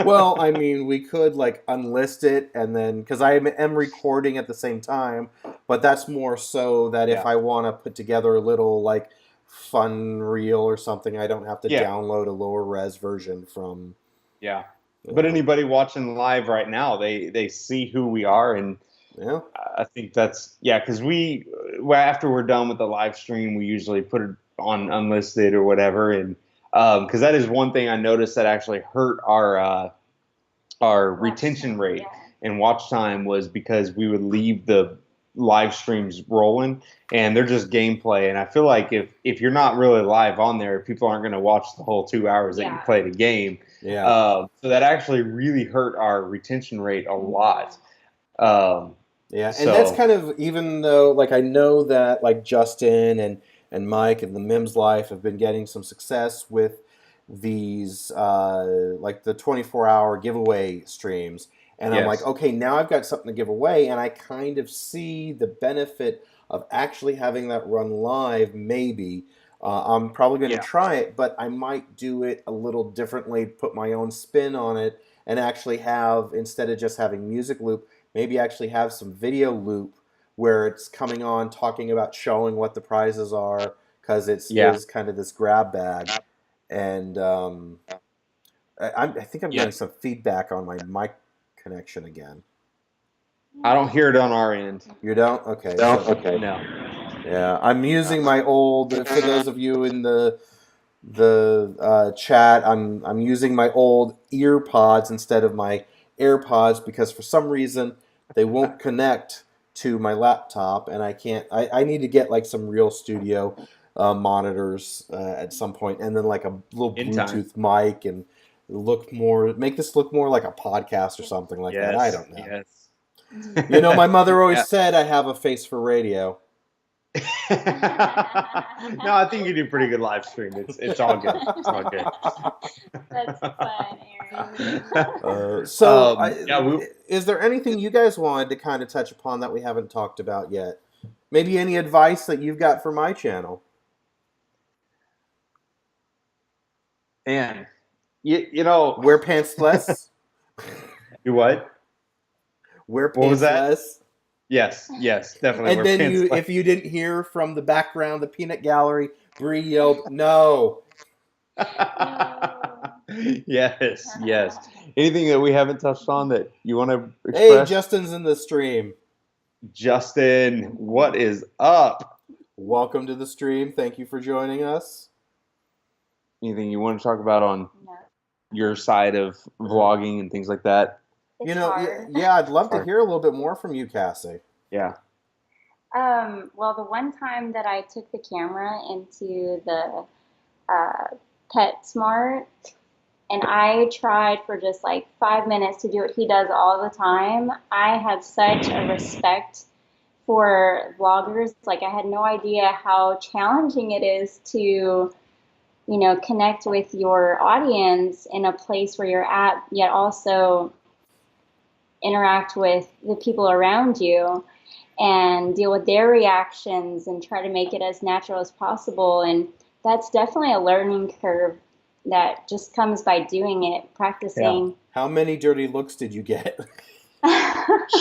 Speaker 1: Well, I mean, we could like unlist it and then because I am recording at the same time, but that's more so that if
Speaker 2: Yeah.
Speaker 1: I want to put together a little like fun reel or something, I don't have to
Speaker 2: Yeah.
Speaker 1: download a lower res version from.
Speaker 2: Yeah.
Speaker 1: You
Speaker 2: But
Speaker 1: know,
Speaker 2: anybody watching live right now, they see who we are, and
Speaker 1: yeah,
Speaker 2: I think that's because after we're done with the live stream, we usually put it on unlisted or whatever, and because that is one thing I noticed that actually hurt our retention rate and watch time was because we would leave the live streams rolling and they're just gameplay, and I feel like if you're not really live on there, people aren't going to watch the whole 2 hours that you play the game.
Speaker 1: yeah,
Speaker 2: So that actually really hurt our retention rate a lot. Um,
Speaker 1: yeah, and that's
Speaker 2: so
Speaker 1: kind of even though like I know that like Justin and Mike and the Mims Life have been getting some success with these like the 24-hour giveaway streams. And I'm like,
Speaker 2: yes,
Speaker 1: okay, now I've got something to give away, and I kind of see the benefit of actually having that run live. Maybe I'm probably going to
Speaker 2: yeah,
Speaker 1: try it, but I might do it a little differently, put my own spin on it, and actually have instead of just having music loop, maybe actually have some video loop where it's coming on, talking about showing what the prizes are, because it
Speaker 2: yeah,
Speaker 1: is kind of this grab bag. And I think I'm
Speaker 2: yeah.
Speaker 1: getting some feedback on my mic connection again.
Speaker 2: I don't hear it on our end.
Speaker 1: You don't? Okay.
Speaker 2: No,
Speaker 1: So
Speaker 2: okay, no.
Speaker 1: yeah, I'm using my old. For those of you in the chat, I'm using my old ear pods instead of my AirPods because for some reason they won't connect to my laptop, and I can't. I need to get like some real studio monitors at some point, and then like a little
Speaker 2: In time.
Speaker 1: Bluetooth mic and make this look more like a podcast or something like that. I
Speaker 2: Yes,
Speaker 1: don't know.
Speaker 2: yes.
Speaker 1: My mother always
Speaker 2: Yeah.
Speaker 1: said I have a face for radio.
Speaker 2: No, I think you do pretty good live stream. It's all good. It's all good.
Speaker 3: That's fun, Aaron.
Speaker 1: Is there anything you guys wanted to kind of touch upon that we haven't talked about yet? Maybe any advice that you've got for my channel?
Speaker 2: And you know,
Speaker 1: Wear pants less?
Speaker 2: do what?
Speaker 1: Wear
Speaker 2: What was
Speaker 1: pants
Speaker 2: that?
Speaker 1: less?
Speaker 2: Yes, definitely.
Speaker 1: And
Speaker 2: Wear
Speaker 1: then
Speaker 2: pants like
Speaker 1: if you didn't hear from the background, the peanut gallery, Bree yelled, "No!"
Speaker 3: No.
Speaker 2: Yes. Anything that we haven't touched on that you want to
Speaker 1: Hey,
Speaker 2: express?
Speaker 1: Justin's in the stream.
Speaker 2: Justin, what is up?
Speaker 1: Welcome to the stream. Thank you for joining us.
Speaker 2: Anything you want to talk about on
Speaker 3: No.
Speaker 2: your side of vlogging and things like that?
Speaker 3: It's hard.
Speaker 1: yeah, I'd love to
Speaker 2: Hard.
Speaker 1: hear a little bit more from you, Cassie.
Speaker 2: Yeah.
Speaker 3: Well, the one time that I took the camera into the PetSmart, and I tried for just like 5 minutes to do what he does all the time, I had such a respect for vloggers. Like, I had no idea how challenging it is to, connect with your audience in a place where you're at, yet also interact with the people around you and deal with their reactions and try to make it as natural as possible. And that's definitely a learning curve that just comes by doing it, practicing.
Speaker 1: How many dirty looks did you get?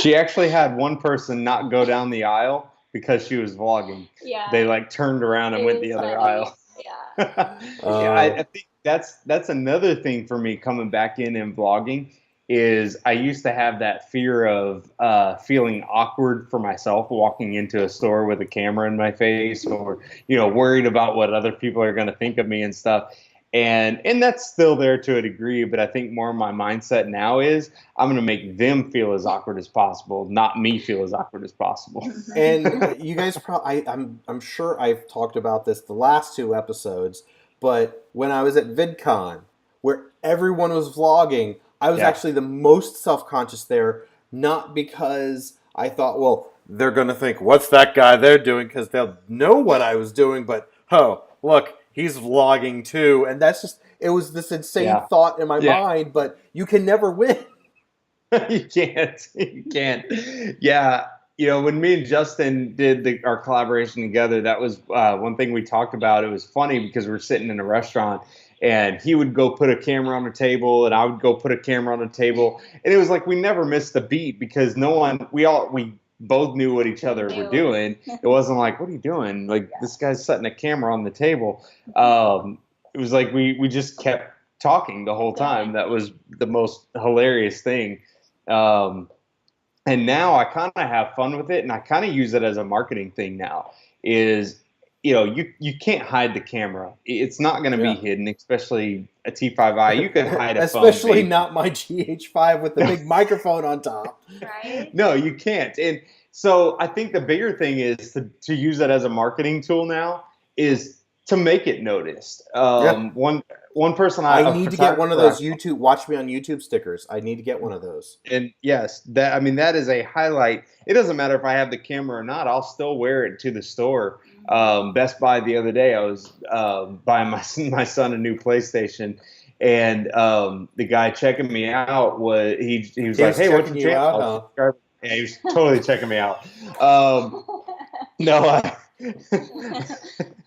Speaker 2: She actually had one person not go down the aisle because she was vlogging.
Speaker 3: Yeah.
Speaker 2: They like turned around and went the other aisle.
Speaker 3: Yeah.
Speaker 2: I think that's another thing for me coming back in and vlogging is I used to have that fear of feeling awkward for myself walking into a store with a camera in my face, or worried about what other people are going to think of me and stuff. And that's still there to a degree, but I think more my mindset now is I'm going to make them feel as awkward as possible, not me feel as awkward as possible.
Speaker 1: And you guys probably, I'm sure I've talked about this the last 2 episodes, but when I was at VidCon, where everyone was vlogging, I was actually the most self-conscious there, not because I thought, well, they're going to think, what's that guy they're doing, because they'll know what I was doing, but, oh, look, he's vlogging too. And that's just, it was this insane thought in my mind, but you can never win.
Speaker 2: You can't. Yeah. When me and Justin did our collaboration together, that was one thing we talked about. It was funny because we were sitting in a restaurant and he would go put a camera on the table and I would go put a camera on the table. And it was like we never missed a beat because we both knew what each other were doing. It wasn't like, what are you doing? Like, this guy's setting a camera on the table. It was like we just kept talking the whole time. That was the most hilarious thing. And now I kind of have fun with it, and I kind of use it as a marketing thing now. You can't hide the camera. It's not going to be hidden, especially a T5i. You can hide a phone.
Speaker 1: Especially not my GH5 with the big microphone on top.
Speaker 3: Right?
Speaker 2: No, you can't. And so I think the bigger thing is to use that as a marketing tool now is to make it noticed. One person
Speaker 1: I need to get one of those watch me on YouTube stickers. I need to get one of those.
Speaker 2: And yes, that is a highlight. It doesn't matter if I have the camera or not. I'll still wear it to the store. Best Buy the other day, I was buying my son a new PlayStation, and the guy checking me out was he was like, "Hey, what's your channel?" Yeah, he was totally checking me out. No.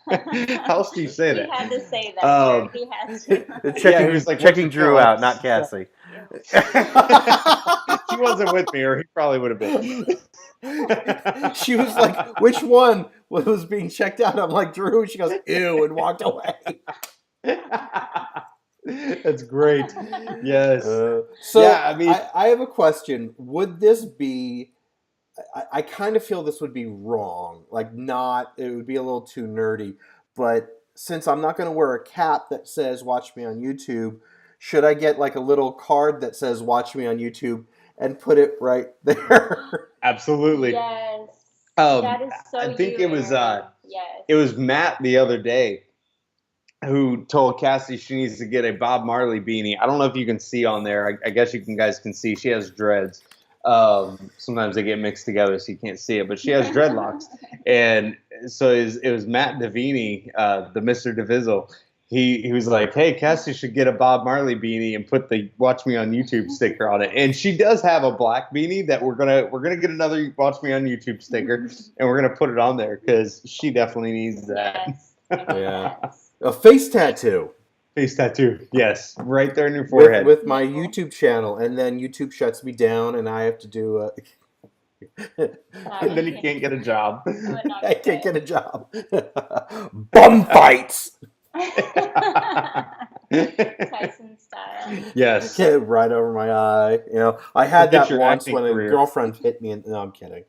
Speaker 2: How else do you say that?
Speaker 3: He had to say that. He has to.
Speaker 1: He was like checking Drew out, not Cassie.
Speaker 2: She wasn't with me, or he probably would have been.
Speaker 1: She was like, which one was being checked out? I'm like, Drew. She goes, ew, and walked away.
Speaker 2: That's great. Yes.
Speaker 1: I have a question. Would this be... I kind of feel this would be wrong. It would be a little too nerdy. But since I'm not going to wear a cap that says watch me on YouTube, should I get like a little card that says watch me on YouTube and put it right there?
Speaker 2: Absolutely.
Speaker 3: Yes. That is so
Speaker 2: I think
Speaker 3: it
Speaker 2: was Matt the other day who told Cassie she needs to get a Bob Marley beanie. I don't know if you can see on there. I guess guys can see. She has dreads. Sometimes they get mixed together so you can't see it, but she has dreadlocks. And so it was Matt Davini, the Mr. DeVizzle. He was like, hey, Cassie should get a Bob Marley beanie and put the Watch Me on YouTube sticker on it. And she does have a black beanie that we're gonna get another Watch Me on YouTube sticker and we're gonna put it on there because she definitely needs that.
Speaker 3: Yes.
Speaker 1: Yeah. A face tattoo.
Speaker 2: Face tattoo, yes, right there in your forehead.
Speaker 1: With my YouTube channel, and then YouTube shuts me down, and I have to do
Speaker 2: And then he can't get a job.
Speaker 1: I can't get a job. Bum fights.
Speaker 3: Tyson style.
Speaker 2: Yes.
Speaker 1: Get it right over my eye. You know, I had
Speaker 2: Forget
Speaker 1: that
Speaker 2: your
Speaker 1: once
Speaker 2: acting
Speaker 1: when a
Speaker 2: career.
Speaker 1: girlfriend hit me. No, I'm kidding.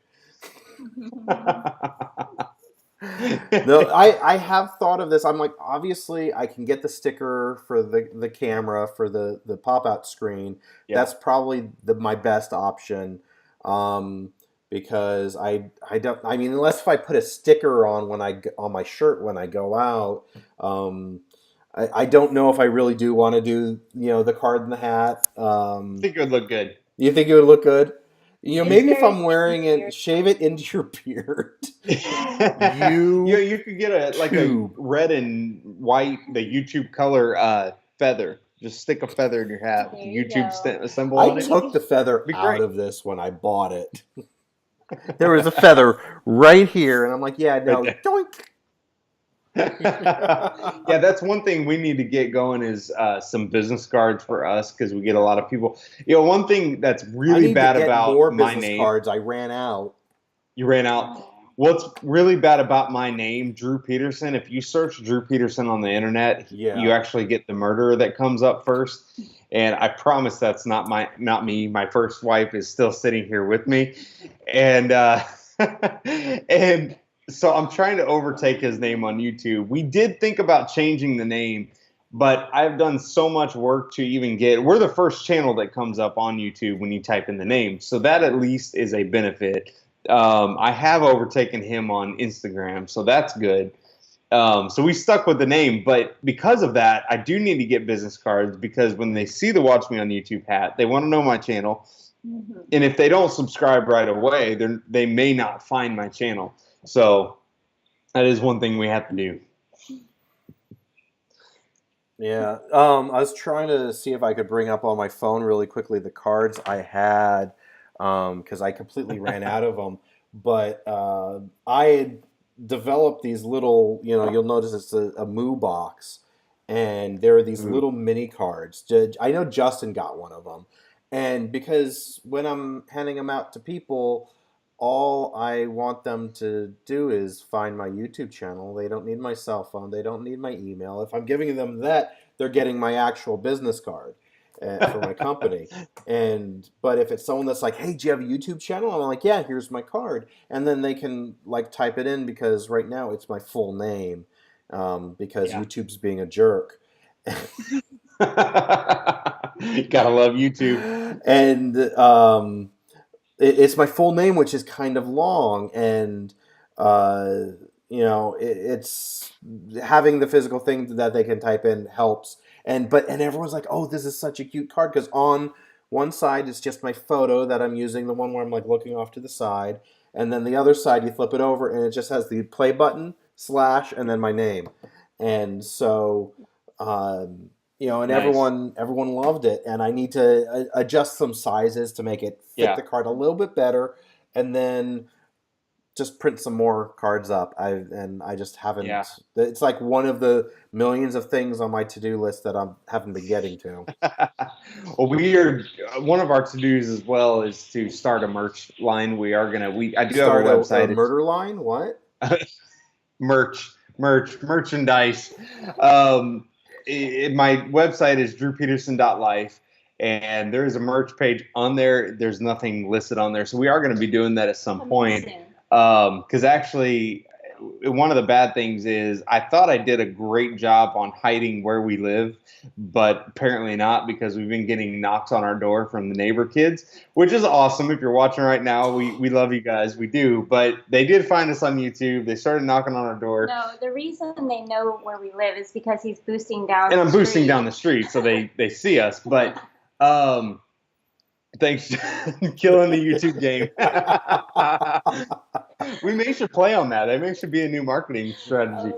Speaker 1: No, I have thought of this. I'm like, obviously, I can get the sticker for the camera for the pop-out screen.
Speaker 2: Yeah.
Speaker 1: That's probably my best option, because I don't. I mean, unless if I put a sticker on on my shirt when I go out, I don't know if I really do want to do the card and the hat.
Speaker 2: I think it would look good.
Speaker 1: You think it would look good? You know,
Speaker 3: It's
Speaker 1: maybe if
Speaker 3: very
Speaker 1: I'm wearing
Speaker 3: sticky to
Speaker 1: it,
Speaker 3: your
Speaker 1: shave it into your beard.
Speaker 2: You could get a
Speaker 1: Tube.
Speaker 2: red and white, the YouTube color feather. Just stick a feather in your hat with
Speaker 3: There
Speaker 2: the
Speaker 3: you
Speaker 2: YouTube
Speaker 3: go.
Speaker 2: symbol on
Speaker 1: I
Speaker 2: it.
Speaker 1: took the feather
Speaker 2: Be
Speaker 1: out
Speaker 2: great.
Speaker 1: of this when I bought it. There was a feather right here, and I'm like, yeah, no,
Speaker 2: Right
Speaker 1: doink.
Speaker 2: Yeah, that's one thing we need to get going is some business cards for us because we get a lot of people. One thing that's
Speaker 1: I
Speaker 2: really
Speaker 1: need
Speaker 2: bad
Speaker 1: to get
Speaker 2: about
Speaker 1: more
Speaker 2: my
Speaker 1: business
Speaker 2: name.
Speaker 1: cards. I ran out.
Speaker 2: You ran out.
Speaker 3: Oh.
Speaker 2: What's really bad about my name, Drew Peterson, if you search Drew Peterson on the internet,
Speaker 1: Yeah.
Speaker 2: you actually get the murderer that comes up first. And I promise that's not me. My first wife is still sitting here with me. And and so I'm trying to overtake his name on YouTube. We did think about changing the name, but I've done so much work to even we're the first channel that comes up on YouTube when you type in the name. So that at least is a benefit. I have overtaken him on Instagram, so that's good. So we stuck with the name, but because of that, I do need to get business cards because when they see the Watch Me on YouTube hat, they want to know my channel.
Speaker 3: Mm-hmm.
Speaker 2: And if they don't subscribe right away, they may not find my channel. So that is one thing we have to do.
Speaker 1: Yeah. I was trying to see if I could bring up on my phone really quickly the cards I had, because I completely ran out of them. But I had developed these little, you'll notice it's a Moo box, and there are these little mini cards. I know Justin got one of them, and because when I'm handing them out to people, all I want them to do is find my YouTube channel. They don't need my cell phone. They don't need my email. If I'm giving them that, they're getting my actual business card for my company. But if it's someone that's like, hey, do you have a YouTube channel? I'm like, yeah, here's my card. And then they can type it in because right now it's my full name, because YouTube's being a jerk.
Speaker 2: Gotta love YouTube.
Speaker 1: And it's my full name, which is kind of long, and it's having the physical thing that they can type in helps. And everyone's like, oh, this is such a cute card, because on one side is just my photo that I'm using, the one where I'm looking off to the side, and then the other side you flip it over and it just has the play button / and then my name. And so and
Speaker 2: Nice.
Speaker 1: everyone loved it, and I need to adjust some sizes to make it fit the card a little bit better, and then just print some more cards up. I just haven't.
Speaker 2: Yeah.
Speaker 1: It's like one of the millions of things on my to-do list that I haven't been getting to.
Speaker 2: Well, one of our to-dos as well is to start a merch line. I do
Speaker 1: Start
Speaker 2: have a website.
Speaker 1: a murder line. What?
Speaker 2: merchandise. My website is drewpeterson.life, and there is a merch page on there. There's nothing listed on there, so we are going to be doing that at some point. Because actually, one of the bad things is I thought I did a great job on hiding where we live, but apparently not, because we've been getting knocks on our door from the neighbor kids, which is awesome. If you're watching right now, we love you guys. We do. But they did find us on YouTube. They started knocking on our door.
Speaker 3: No, the reason they know where we live is because he's boosting down
Speaker 2: And
Speaker 3: the
Speaker 2: I'm
Speaker 3: street.
Speaker 2: boosting down the street, so they see us. But thanks, killing the YouTube game. We should play on that. That may should be a new marketing strategy.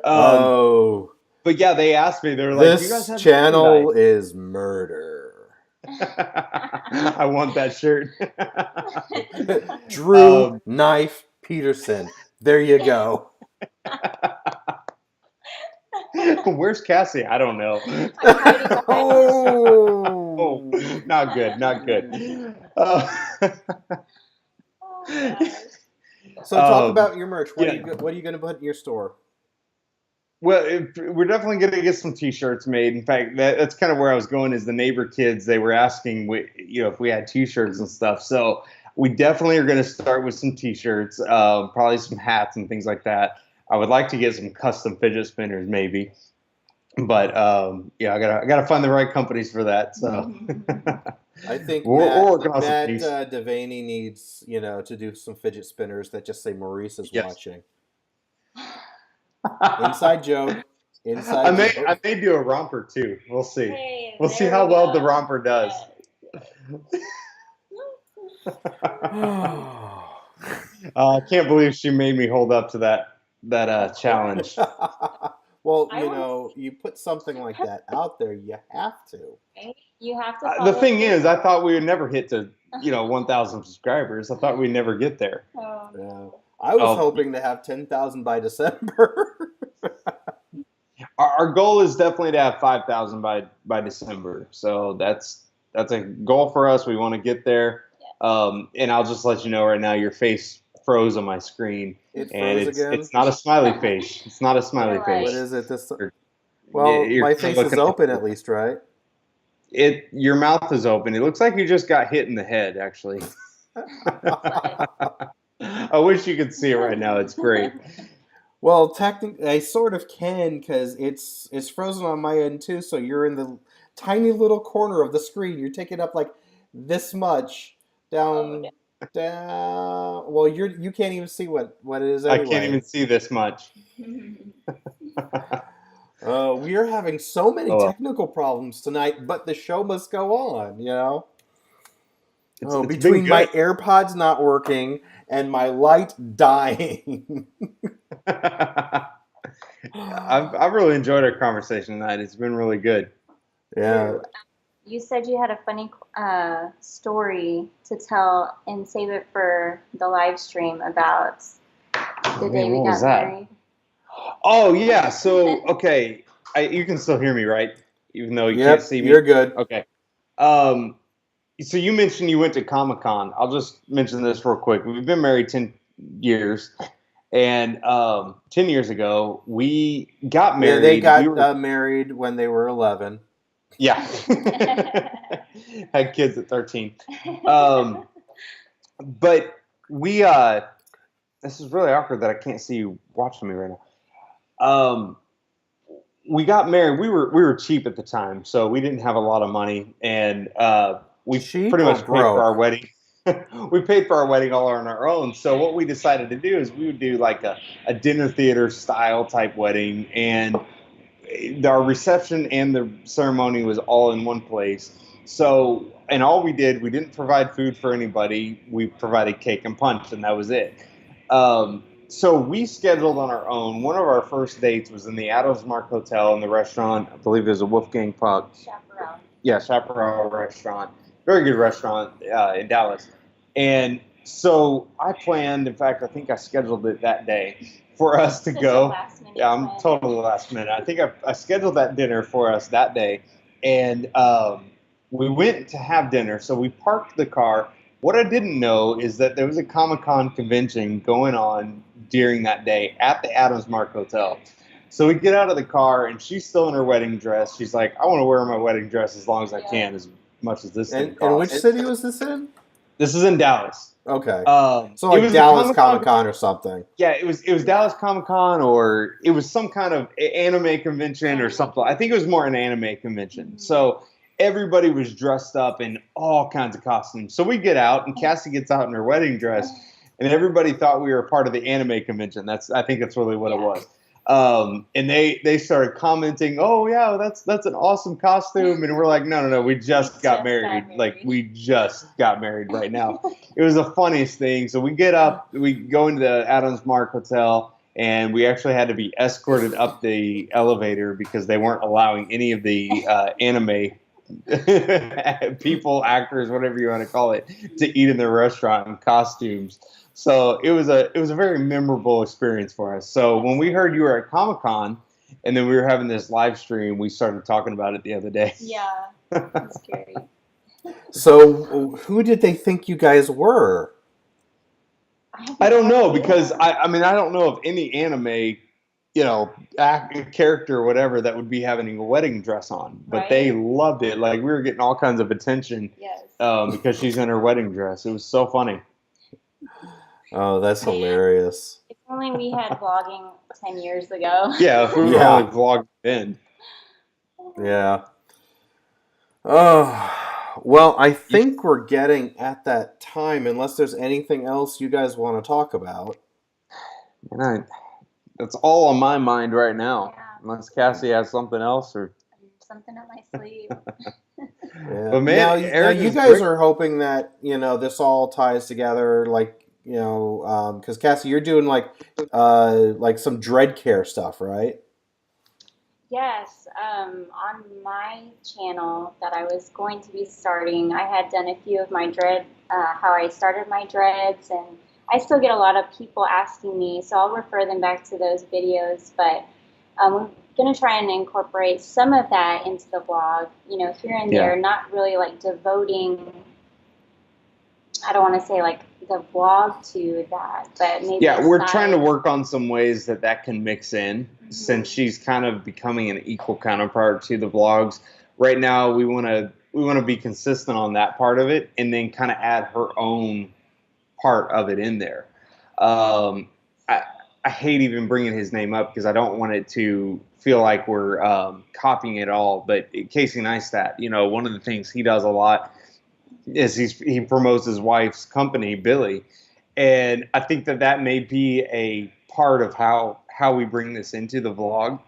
Speaker 2: But yeah, they asked me. They're like, "You guys have
Speaker 1: this channel is murder."
Speaker 2: I want that shirt.
Speaker 1: Drew Knife Peterson. There you go.
Speaker 2: Where's Cassie? I don't know.
Speaker 1: Oh,
Speaker 2: not good.
Speaker 1: So talk about your merch. What
Speaker 2: yeah.
Speaker 1: what are you going to put in your store?
Speaker 2: Well, we're definitely going to get some T-shirts made. In fact, that's kind of where I was going. Is the neighbor kids? They were asking, if we had T-shirts and stuff. So we definitely are going to start with some T-shirts, probably some hats and things like that. I would like to get some custom fidget spinners, maybe. But yeah, I gotta find the right companies for that. So
Speaker 1: I think
Speaker 2: we're working on some
Speaker 1: Matt
Speaker 2: things.
Speaker 1: Devaney needs to do some fidget spinners that just say Maurice is
Speaker 2: Yes.
Speaker 1: watching. Inside joke.
Speaker 2: I
Speaker 1: Inside joke.
Speaker 2: may do a romper too. We'll see.
Speaker 3: Hey,
Speaker 2: We'll see
Speaker 3: there
Speaker 2: how
Speaker 3: we
Speaker 2: well
Speaker 3: go.
Speaker 2: the romper does. I can't believe she made me hold up to that challenge.
Speaker 1: Well, you put something like that out there, you have to.
Speaker 3: Right? You have to.
Speaker 2: The
Speaker 3: follow
Speaker 2: thing
Speaker 3: through.
Speaker 2: is, I thought we would never hit to 1,000 subscribers. I thought we'd never get there.
Speaker 3: Oh,
Speaker 1: Yeah. I was hoping to have 10,000 by December.
Speaker 2: Our goal is definitely to have 5,000 by December. So that's a goal for us. We want to get there.
Speaker 3: Yeah.
Speaker 2: And I'll just let you know right now, your face froze on my screen.
Speaker 1: It froze again?
Speaker 2: It's not a smiley face. It's not a smiley
Speaker 3: You're
Speaker 2: face.
Speaker 1: What is it? Well,
Speaker 2: You're
Speaker 1: my
Speaker 2: kinda
Speaker 1: face is
Speaker 2: looking
Speaker 1: open
Speaker 2: up.
Speaker 1: at least, right?
Speaker 2: Your mouth is open. It looks like you just got hit in the head, actually. I wish you could see it right now. It's great.
Speaker 1: Well, technically, I sort of can because it's frozen on my end too. So you're in the tiny little corner of the screen. You're taking up like this much down. Well, you can't even see what it is anyway.
Speaker 2: I can't even see this much.
Speaker 1: We are having so many
Speaker 2: well.
Speaker 1: technical problems tonight, but the show must go on.
Speaker 2: It's been
Speaker 1: Between
Speaker 2: good.
Speaker 1: my AirPods not working and my light dying.
Speaker 2: I've really enjoyed our conversation tonight. It's been really good.
Speaker 1: Yeah.
Speaker 3: You said you had a funny story to tell and save it for the live stream about the day we got married.
Speaker 2: Oh yeah. So okay, you can still hear me, right? Even though you
Speaker 1: Yep,
Speaker 2: can't see me.
Speaker 1: You're good.
Speaker 2: Okay. So you mentioned you went to Comic-Con. I'll just mention this real quick. We've been married 10 years, and 10 years ago we got married.
Speaker 1: Yeah, they got married when they were 11.
Speaker 2: Yeah. Had kids at 13. But we this is really awkward that I can't see you watching me right now. We got married. We were cheap at the time, so we didn't have a lot of money, and we
Speaker 1: Cheap
Speaker 2: pretty
Speaker 1: or
Speaker 2: much paid
Speaker 1: broke?
Speaker 2: for our wedding. We paid for our wedding all on our own. So what we decided to do is we would do like a dinner theater style type wedding, and our reception and the ceremony was all in one place. So, and all we didn't provide food for anybody. We provided cake and punch, and that was it. So we scheduled on our own. One of our first dates was in the Adams Mark Hotel in the restaurant. I believe it was a Wolfgang Puck.
Speaker 3: Chaparral.
Speaker 2: Yeah, Chaparral restaurant. Very good restaurant in Dallas. And so I planned, in fact, I think I scheduled it that day for us to go. Yeah, I'm totally last minute. I think I scheduled that dinner for us that day. And we went to have dinner. So we parked the car. What I didn't know is that there was a Comic-Con convention going on during that day at the Adams Mark Hotel. So we get out of the car, and she's still in her wedding dress. She's like, I want to wear my wedding dress as long as I can, as much as this thing costs.
Speaker 1: And which city was this in?
Speaker 2: This is in Dallas.
Speaker 1: Okay.
Speaker 2: So
Speaker 1: like Dallas Comic-Con or something.
Speaker 2: Yeah, it was Dallas Comic-Con, or it was some kind of anime convention or something. I think it was more an anime convention. So everybody was dressed up in all kinds of costumes. So we get out, and Cassie gets out in her wedding dress, and everybody thought we were part of the anime convention. I think that's really what it was. And they started commenting, "Oh yeah, that's an awesome costume," and we're like, "No, we just got married. Like we just got married right now." It was the funniest thing. So we get up, we go into the Adams Mark Hotel, and we actually had to be escorted up the elevator because they weren't allowing any of the anime people, actors, whatever you want to call it, to eat in their restaurant in costumes. So it was a very memorable experience for us. So when we heard you were at Comic-Con, and then we were having this live stream, we started talking about it the other day.
Speaker 3: Yeah, that's scary.
Speaker 1: So who did they think you guys were?
Speaker 2: I don't know, because I mean, I don't know of any anime, character or whatever that would be having a wedding dress on, but they loved it. Like, we were getting all kinds of attention, because she's in her wedding dress. It was so funny.
Speaker 1: Oh, that's hilarious.
Speaker 3: If only we had vlogging 10 years ago.
Speaker 2: Yeah, if we were only vlogging then.
Speaker 1: Yeah. Oh, well, I think we're getting at that time, unless there's anything else you guys want to talk about.
Speaker 2: And that's all on my mind right now, unless Cassie has something else or
Speaker 3: something up my sleeve.
Speaker 2: But man,
Speaker 1: now you guys are hoping that this all ties together, like because Cassie, you're doing like some dread care stuff, right?
Speaker 3: Yes, on my channel that I was going to be starting, I had done a few of my how I started my dreads, and I still get a lot of people asking me, so I'll refer them back to those videos, but we're going to try and incorporate some of that into the vlog, here and there, not really like devoting, I don't want to say like the vlog to that, but maybe
Speaker 2: we're trying to work on some ways that can mix in, since she's kind of becoming an equal counterpart to the vlogs. Right now, we want to be consistent on that part of it, and then kind of add her own part of it in there. I hate even bringing his name up because I don't want it to feel like we're copying it all. But Casey Neistat, one of the things he does a lot is he promotes his wife's company, Billy, and I think that may be a part of how we bring this into the vlog,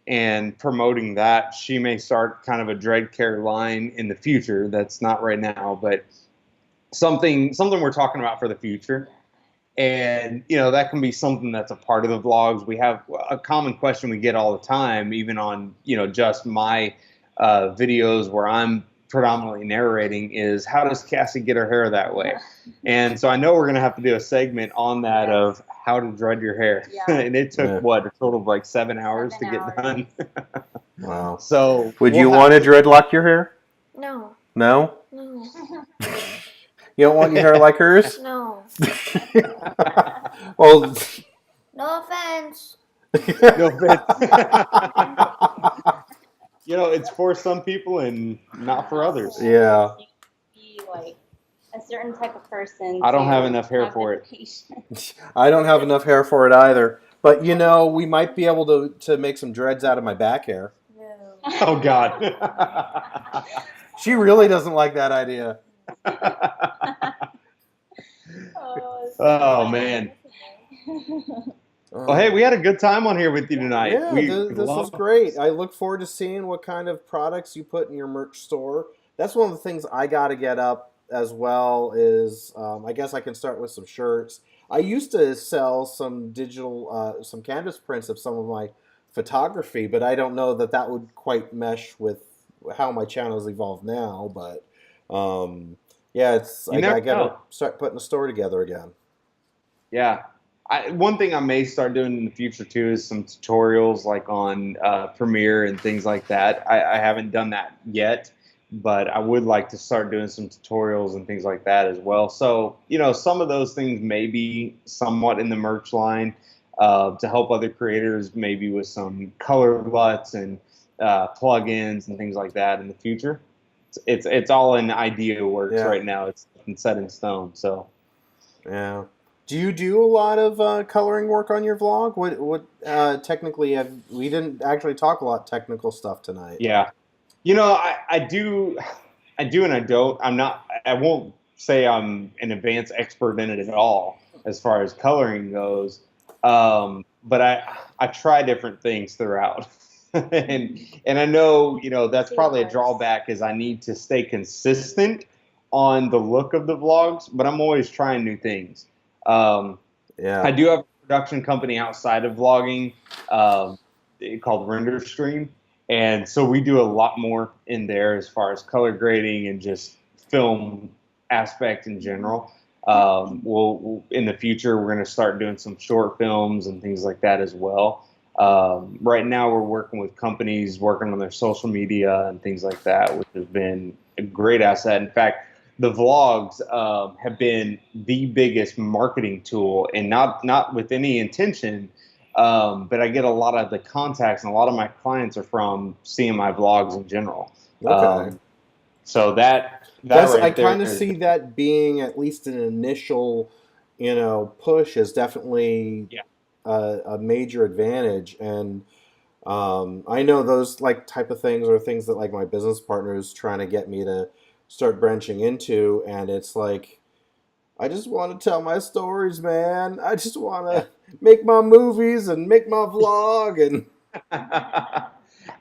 Speaker 2: and promoting that. She may start kind of a dread care line in the future. That's not right now, but something we're talking about for the future. And that can be something that's a part of the vlogs. We have a common question we get all the time, even on just my videos where I'm predominantly narrating, is how does Cassie get her hair that way? And so I know we're going to have to do a segment on that of how to dread your hair. And it took a total of like 7 hours to get done.
Speaker 1: Wow.
Speaker 2: So
Speaker 1: would you want to dreadlock your hair?
Speaker 4: No.
Speaker 1: No?
Speaker 4: No.
Speaker 1: You don't want your hair like hers?
Speaker 4: No.
Speaker 1: Well,
Speaker 4: No offense.
Speaker 2: No offense. It's for some people and not for others.
Speaker 1: Yeah.
Speaker 3: Be like a certain type of person.
Speaker 2: I don't have enough hair for it.
Speaker 1: I don't have enough hair for it either. But we might be able to make some dreads out of my back hair.
Speaker 3: No.
Speaker 2: Oh God.
Speaker 1: She really doesn't like that idea.
Speaker 2: Oh man. Well, hey, we had a good time on here with you tonight.
Speaker 1: Yeah, this was great. I look forward to seeing what kind of products you put in your merch store. That's one of the things I got to get up as well is, I guess I can start with some shirts. I used to sell some digital, some canvas prints of some of my photography, but I don't know that would quite mesh with how my channel's evolved now. But I got to start putting a store together again.
Speaker 2: Yeah. One thing I may start doing in the future too is some tutorials like on Premiere and things like that. I haven't done that yet, but I would like to start doing some tutorials and things like that as well. So, some of those things may be somewhat in the merch line to help other creators, maybe with some color LUTs and plugins and things like that in the future. It's all in idea works right now. It's set in stone. So,
Speaker 1: yeah. Do you do a lot of coloring work on your vlog? What technically we didn't actually talk a lot technical stuff tonight.
Speaker 2: Yeah, I do and I don't. I won't say I'm an advanced expert in it at all as far as coloring goes. But I try different things throughout, and I know that's probably a drawback, is I need to stay consistent on the look of the vlogs, but I'm always trying new things. I do have a production company outside of vlogging called Render Stream, and so we do a lot more in there as far as color grading and just film aspect in general. We'll in the future we're going to start doing some short films and things like that as well. Right now we're working with companies working on their social media and things like that, which has been a great asset. In fact, the vlogs have been the biggest marketing tool, and not with any intention, but I get a lot of the contacts, and a lot of my clients are from seeing my vlogs in general.
Speaker 1: Okay.
Speaker 2: So that
Speaker 1: That's I
Speaker 2: right there
Speaker 1: kind of
Speaker 2: is,
Speaker 1: see that being at least an initial, push is definitely
Speaker 2: yeah.
Speaker 1: a major advantage. And I know those like type of things are things that like my business partner is trying to get me to start branching into, and it's like I just want to tell my stories, man. I just want
Speaker 2: Yeah.
Speaker 1: to make my movies and make my vlog and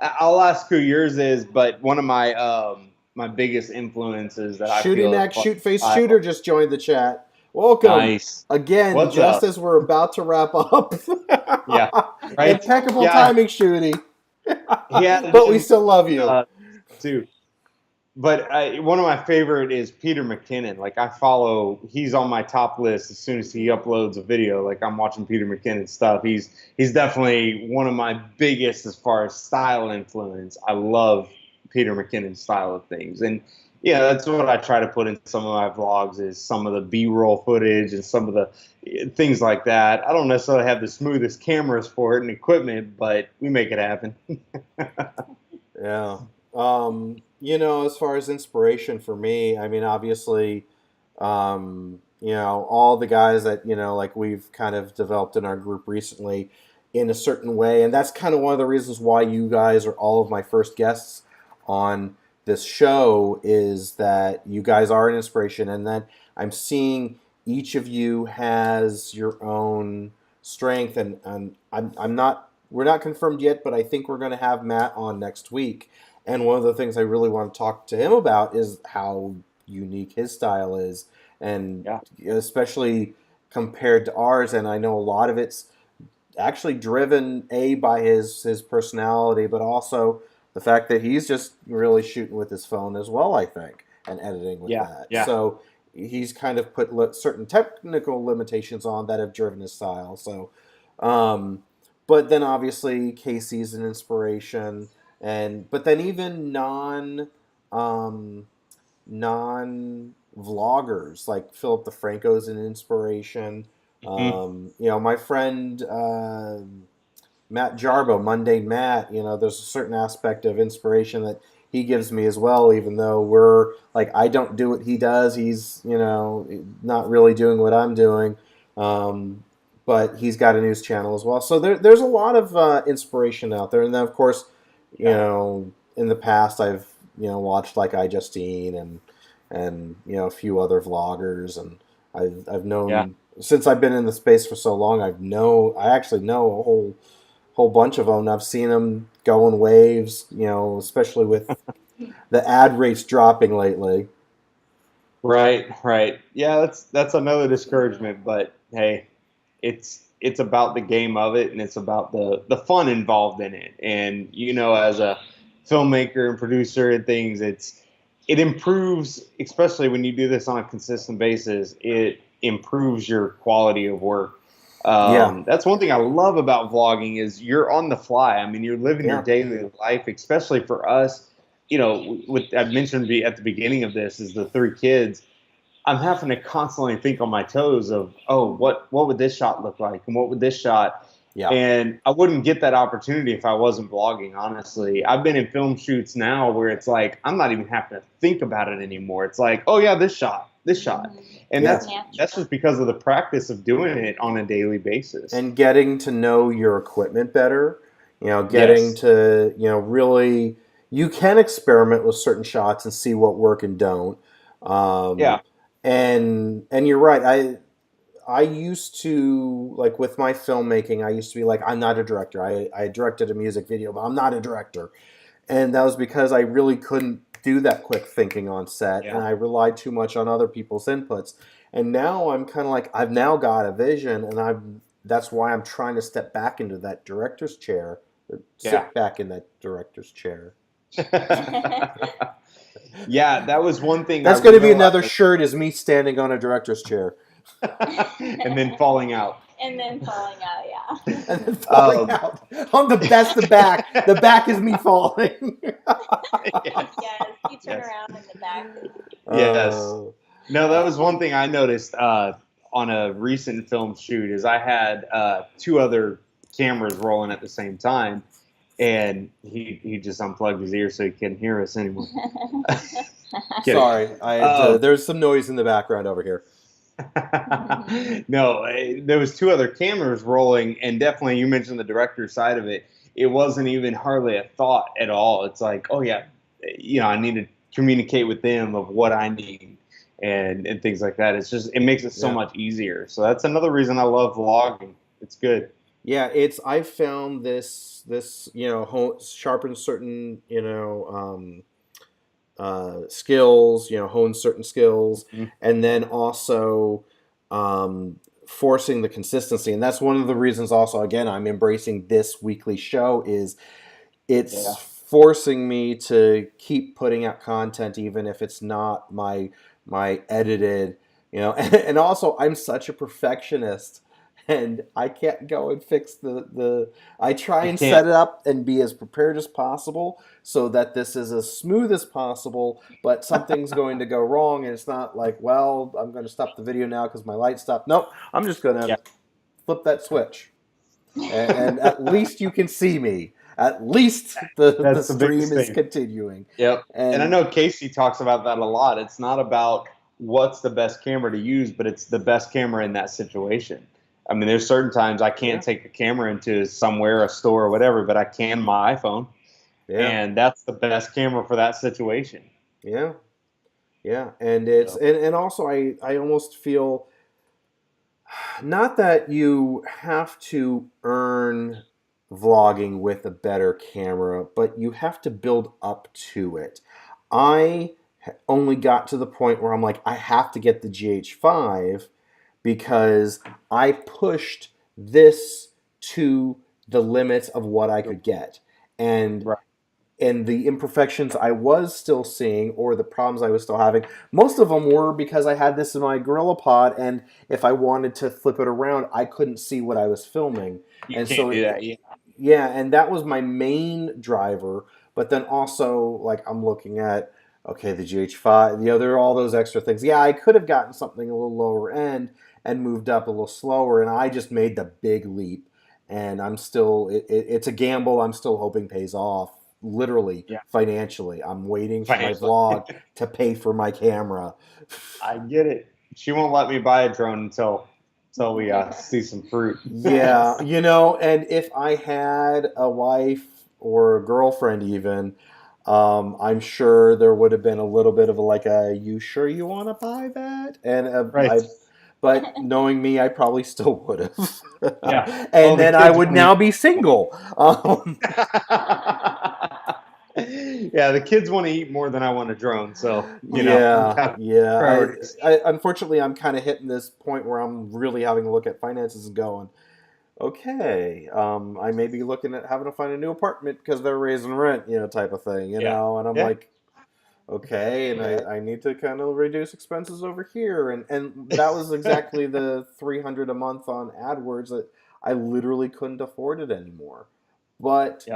Speaker 2: I'll ask who yours is, but one of my biggest influences that I
Speaker 1: Shooty
Speaker 2: feel as
Speaker 1: Mac
Speaker 2: far
Speaker 1: Shoot Face
Speaker 2: as
Speaker 1: Shooter
Speaker 2: style.
Speaker 1: just joined the chat. Welcome
Speaker 2: Nice.
Speaker 1: again,
Speaker 2: What's
Speaker 1: just
Speaker 2: up?
Speaker 1: as we're about to wrap up.
Speaker 2: Yeah. Right.
Speaker 1: Impeccable
Speaker 2: Yeah.
Speaker 1: timing, Shooty.
Speaker 2: He had it
Speaker 1: But we
Speaker 2: in
Speaker 1: still love you.
Speaker 2: too. But one of my favorite is Peter McKinnon. Like I follow, he's on my top list as soon as he uploads a video. Like I'm watching Peter McKinnon stuff. He's definitely one of my biggest as far as style influence. I love Peter McKinnon's style of things, and yeah, that's what I try to put in some of my vlogs is some of the B-roll footage and some of the things like that. I don't necessarily have the smoothest cameras for it and equipment, but we make it happen.
Speaker 1: Yeah. As far as inspiration for me, I mean, obviously, all the guys that, like we've kind of developed in our group recently in a certain way. And that's kind of one of the reasons why you guys are all of my first guests on this show is that you guys are an inspiration and that I'm seeing each of you has your own strength and I'm not we're not confirmed yet, but I think we're going to have Matt on next week. And one of the things I really want to talk to him about is how unique his style is, and
Speaker 2: Yeah.
Speaker 1: especially compared to ours. And I know a lot of it's actually driven by his personality, but also the fact that he's just really shooting with his phone as well, I think, and editing with that.
Speaker 2: Yeah.
Speaker 1: So he's kind of put certain technical limitations on that have driven his style. So, but then obviously Casey's an inspiration, but then even non vloggers like Philip DeFranco's an inspiration.
Speaker 2: Mhm.
Speaker 1: My friend Matt Jarbo, Mundane Matt, there's a certain aspect of inspiration that he gives me as well, even though we're like, I don't do what he does. He's, not really doing what I'm doing. But he's got a news channel as well. So there's a lot of inspiration out there. And then, of course, in the past, I've, watched like iJustine and a few other vloggers. And I've known, since I've been in the space for so long, I actually know a whole bunch of them. And I've seen them go in waves, especially with the ad rates dropping lately.
Speaker 2: Right. Yeah, that's another discouragement, but hey, it's about the game of it and it's about the fun involved in it. And as a filmmaker and producer and things, it improves, especially when you do this on a consistent basis, it improves your quality of work. That's one thing I love about vlogging is you're on the fly. I mean, you're living your daily life, especially for us. What I mentioned at the beginning of this is the 3 kids. I'm having to constantly think on my toes of, what would this shot look like? And what would this shot?
Speaker 1: Yeah.
Speaker 2: And I wouldn't get that opportunity if I wasn't vlogging, honestly. I've been in film shoots now where it's like, I'm not even having to think about it anymore. It's like, oh yeah, this shot. And that's just because of the practice of doing it on a daily basis.
Speaker 1: And getting to know your equipment better, getting to, really, you can experiment with certain shots and see what work and don't. And you're right. I used to, like with my filmmaking, I used to be like, I'm not a director. I directed a music video, but I'm not a director. And that was because I really couldn't do that quick thinking on set, and I relied too much on other people's inputs. And now I'm kind of like, I've now got a vision, and that's why I'm trying to step back into that director's chair, sit back in that director's chair.
Speaker 2: Yeah, that was one thing.
Speaker 1: That's going to be another shirt, is me standing on a director's chair.
Speaker 2: And then falling out.
Speaker 3: And then falling out, yeah.
Speaker 1: And then falling out. I'm the best. The back. The back is me falling.
Speaker 2: Yes.
Speaker 3: Yes, you turn
Speaker 2: Yes.
Speaker 3: around and the back is
Speaker 2: Yes. No, that
Speaker 1: Uh,
Speaker 2: was one thing I noticed on a recent film shoot is I had two other cameras rolling at the same time, and he just unplugged his ear so he couldn't hear us anymore. Kidding.
Speaker 1: sorry, there's some noise in the background over here.
Speaker 2: No, there was two other cameras rolling, and definitely you mentioned the director side of it. It wasn't even hardly a thought at all. It's like, oh yeah, I need to communicate with them of what I need and things like that. It's just it makes it so much easier. So that's another reason I love vlogging. It's good.
Speaker 1: Yeah, I found this sharpens certain skills, hone certain skills,
Speaker 2: Mhm.
Speaker 1: and then also forcing the consistency. And that's one of the reasons also, again, I'm embracing this weekly show is it's forcing me to keep putting out content, even if it's not my edited, and also I'm such a perfectionist. And I can't go and fix the. I try and set it up and be as prepared as possible so that this is as smooth as possible. But something's going to go wrong, and it's not like, well, I'm going to stop the video now because my light stopped. Nope, I'm just going to flip that switch, and at least you can see me. At least the stream is continuing.
Speaker 2: Yep. And I know Casey talks about that a lot. It's not about what's the best camera to use, but it's the best camera in that situation. I mean, there's certain times I can't take the camera into somewhere, a store or whatever, but I can my iPhone. Yeah. And that's the best camera for that situation.
Speaker 1: Yeah. Yeah. And it's and also I almost feel not that you have to earn vlogging with a better camera, but you have to build up to it. I only got to the point where I'm like, I have to get the GH5 because I pushed this to the limits of what I could get. And and the imperfections I was still seeing or the problems I was still having, most of them were because I had this in my Gorilla Pod, and if I wanted to flip it around, I couldn't see what I was filming.
Speaker 2: You can't do that,
Speaker 1: yeah, and that was my main driver. But then also, like, I'm looking at, okay, the GH5, there are all those extra things. Yeah, I could have gotten something a little lower end and moved up a little slower, and I just made the big leap. And I'm still, it's a gamble I'm still hoping pays off, literally, financially. I'm waiting for my vlog to pay for my camera.
Speaker 2: I get it. She won't let me buy a drone until we see some fruit.
Speaker 1: Yeah, and if I had a wife or a girlfriend even, I'm sure there would have been a little bit of you sure you want to buy that? And but knowing me, I probably still would have.
Speaker 2: Yeah.
Speaker 1: And then I would now be single.
Speaker 2: Yeah, the kids want to eat more than I want a drone, so
Speaker 1: unfortunately, I'm kind of hitting this point where I'm really having to look at finances and going, okay, I may be looking at having to find a new apartment because they're raising rent, type of thing, know, and I'm like, okay, and I need to kind of reduce expenses over here, and that was exactly the $300 a month on AdWords that I literally couldn't afford it anymore. But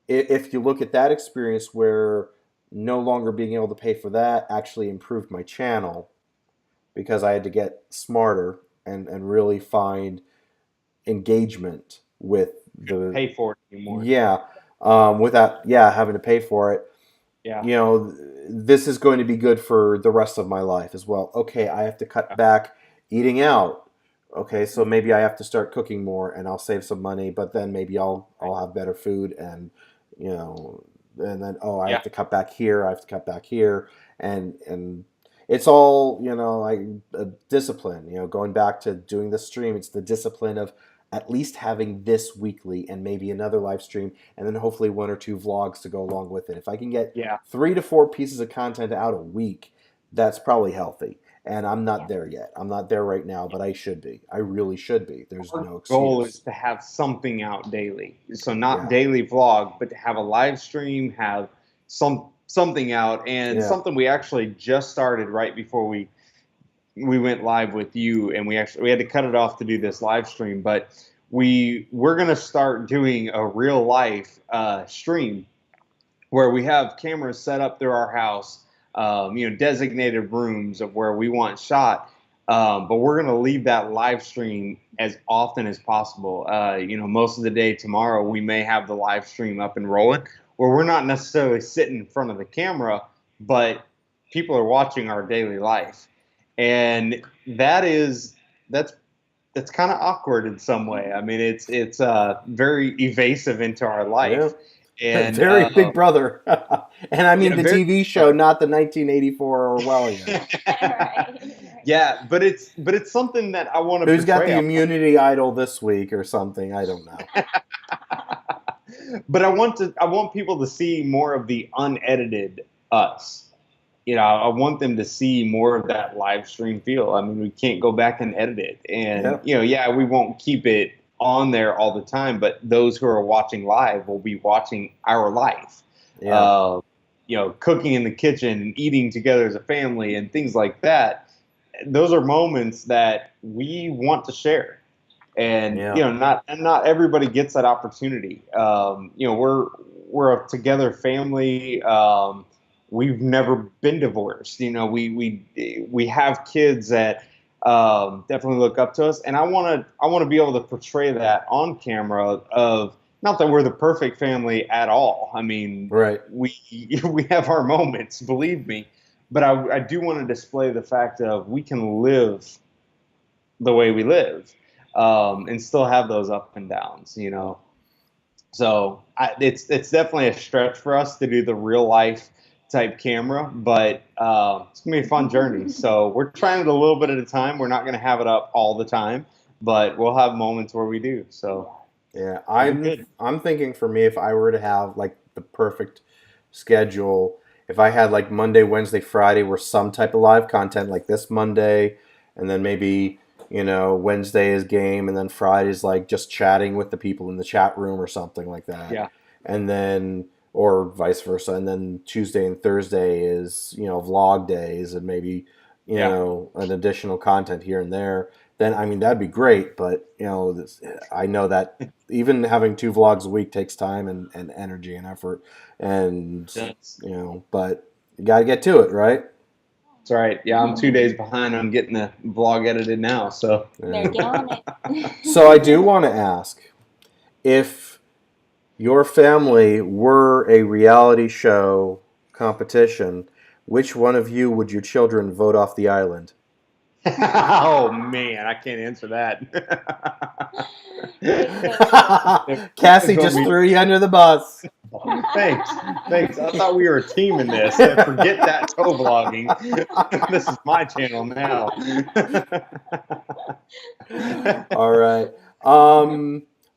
Speaker 1: if you look at that experience where no longer being able to pay for that actually improved my channel because I had to get smarter and really find engagement with the
Speaker 2: pay for it anymore.
Speaker 1: Without having to pay for it. This is going to be good for the rest of my life as well. Okay, I have to cut back eating out. Okay, so maybe I have to start cooking more and I'll save some money, but then maybe I'll have better food and and then I have to cut back here, I have to cut back here, and it's all a discipline. Going back to doing the stream, it's the discipline of at least having this weekly and maybe another live stream, and then hopefully 1 or 2 vlogs to go along with it. If I can get 3 to 4 pieces of content out a week, that's probably healthy. And I'm not there yet. I'm not there right now, but I should be. I really should be. There's no excuse.
Speaker 2: Our goal is to have something out daily. So not daily vlog, but to have a live stream, have something out, and something we actually just started right before we we went live with you, and we had to cut it off to do this live stream, but we're gonna start doing a real life stream where we have cameras set up through our house, designated rooms of where we want shot. But we're going to leave that live stream as often as possible. Most of the day tomorrow, we may have the live stream up and rolling where we're not necessarily sitting in front of the camera, but people are watching our daily life. And that's kind of awkward in some way. I mean, it's very evasive into our life.
Speaker 1: Yeah.
Speaker 2: And
Speaker 1: very Big Brother. And I mean the
Speaker 2: very
Speaker 1: TV show, not the 1984 Orwellian.
Speaker 3: Right.
Speaker 2: Yeah, but it's something that I want to.
Speaker 1: Who's got the immunity idol this week or something? I don't know.
Speaker 2: But I want people to see more of the unedited us. I want them to see more of that live stream feel. I mean, we can't go back and edit it, and we won't keep it on there all the time, but those who are watching live will be watching our life. Yeah. Cooking in the kitchen and eating together as a family and things like that. Those are moments that we want to share. And not everybody gets that opportunity. We're a together family. We've never been divorced. We have kids that definitely look up to us, and I want to be able to portray that on camera. Of not that we're the perfect family at all. I mean,
Speaker 1: right?
Speaker 2: We have our moments, believe me, but I do want to display the fact of we can live the way we live, and still have those up and downs. So it's definitely a stretch for us to do the real life type camera, but it's gonna be a fun journey. So we're trying it a little bit at a time. We're not gonna have it up all the time, but we'll have moments where we do. So
Speaker 1: yeah, I'm thinking for me, if I were to have like the perfect schedule, if I had like Monday, Wednesday, Friday were some type of live content like this Monday, and then maybe Wednesday is game, and then Friday's like just chatting with the people in the chat room or something like that.
Speaker 2: Yeah,
Speaker 1: and then. Or vice versa, and then Tuesday and Thursday is vlog days, and maybe an additional content here and there. Then I mean that'd be great, but I know that even having 2 vlogs a week takes time and energy and effort, and but you got to get to it, right?
Speaker 2: That's right. Yeah, I'm 2 days behind on getting the vlog edited now, so
Speaker 3: They're get on it.
Speaker 1: So I do want to ask if your family were a reality show competition, which one of you would your children vote off the island?
Speaker 2: Oh man, I can't answer that.
Speaker 1: Cassie just threw you under the bus.
Speaker 2: Thanks. I thought we were a team in this. Forget that toe vlogging. This is my channel now.
Speaker 1: All right.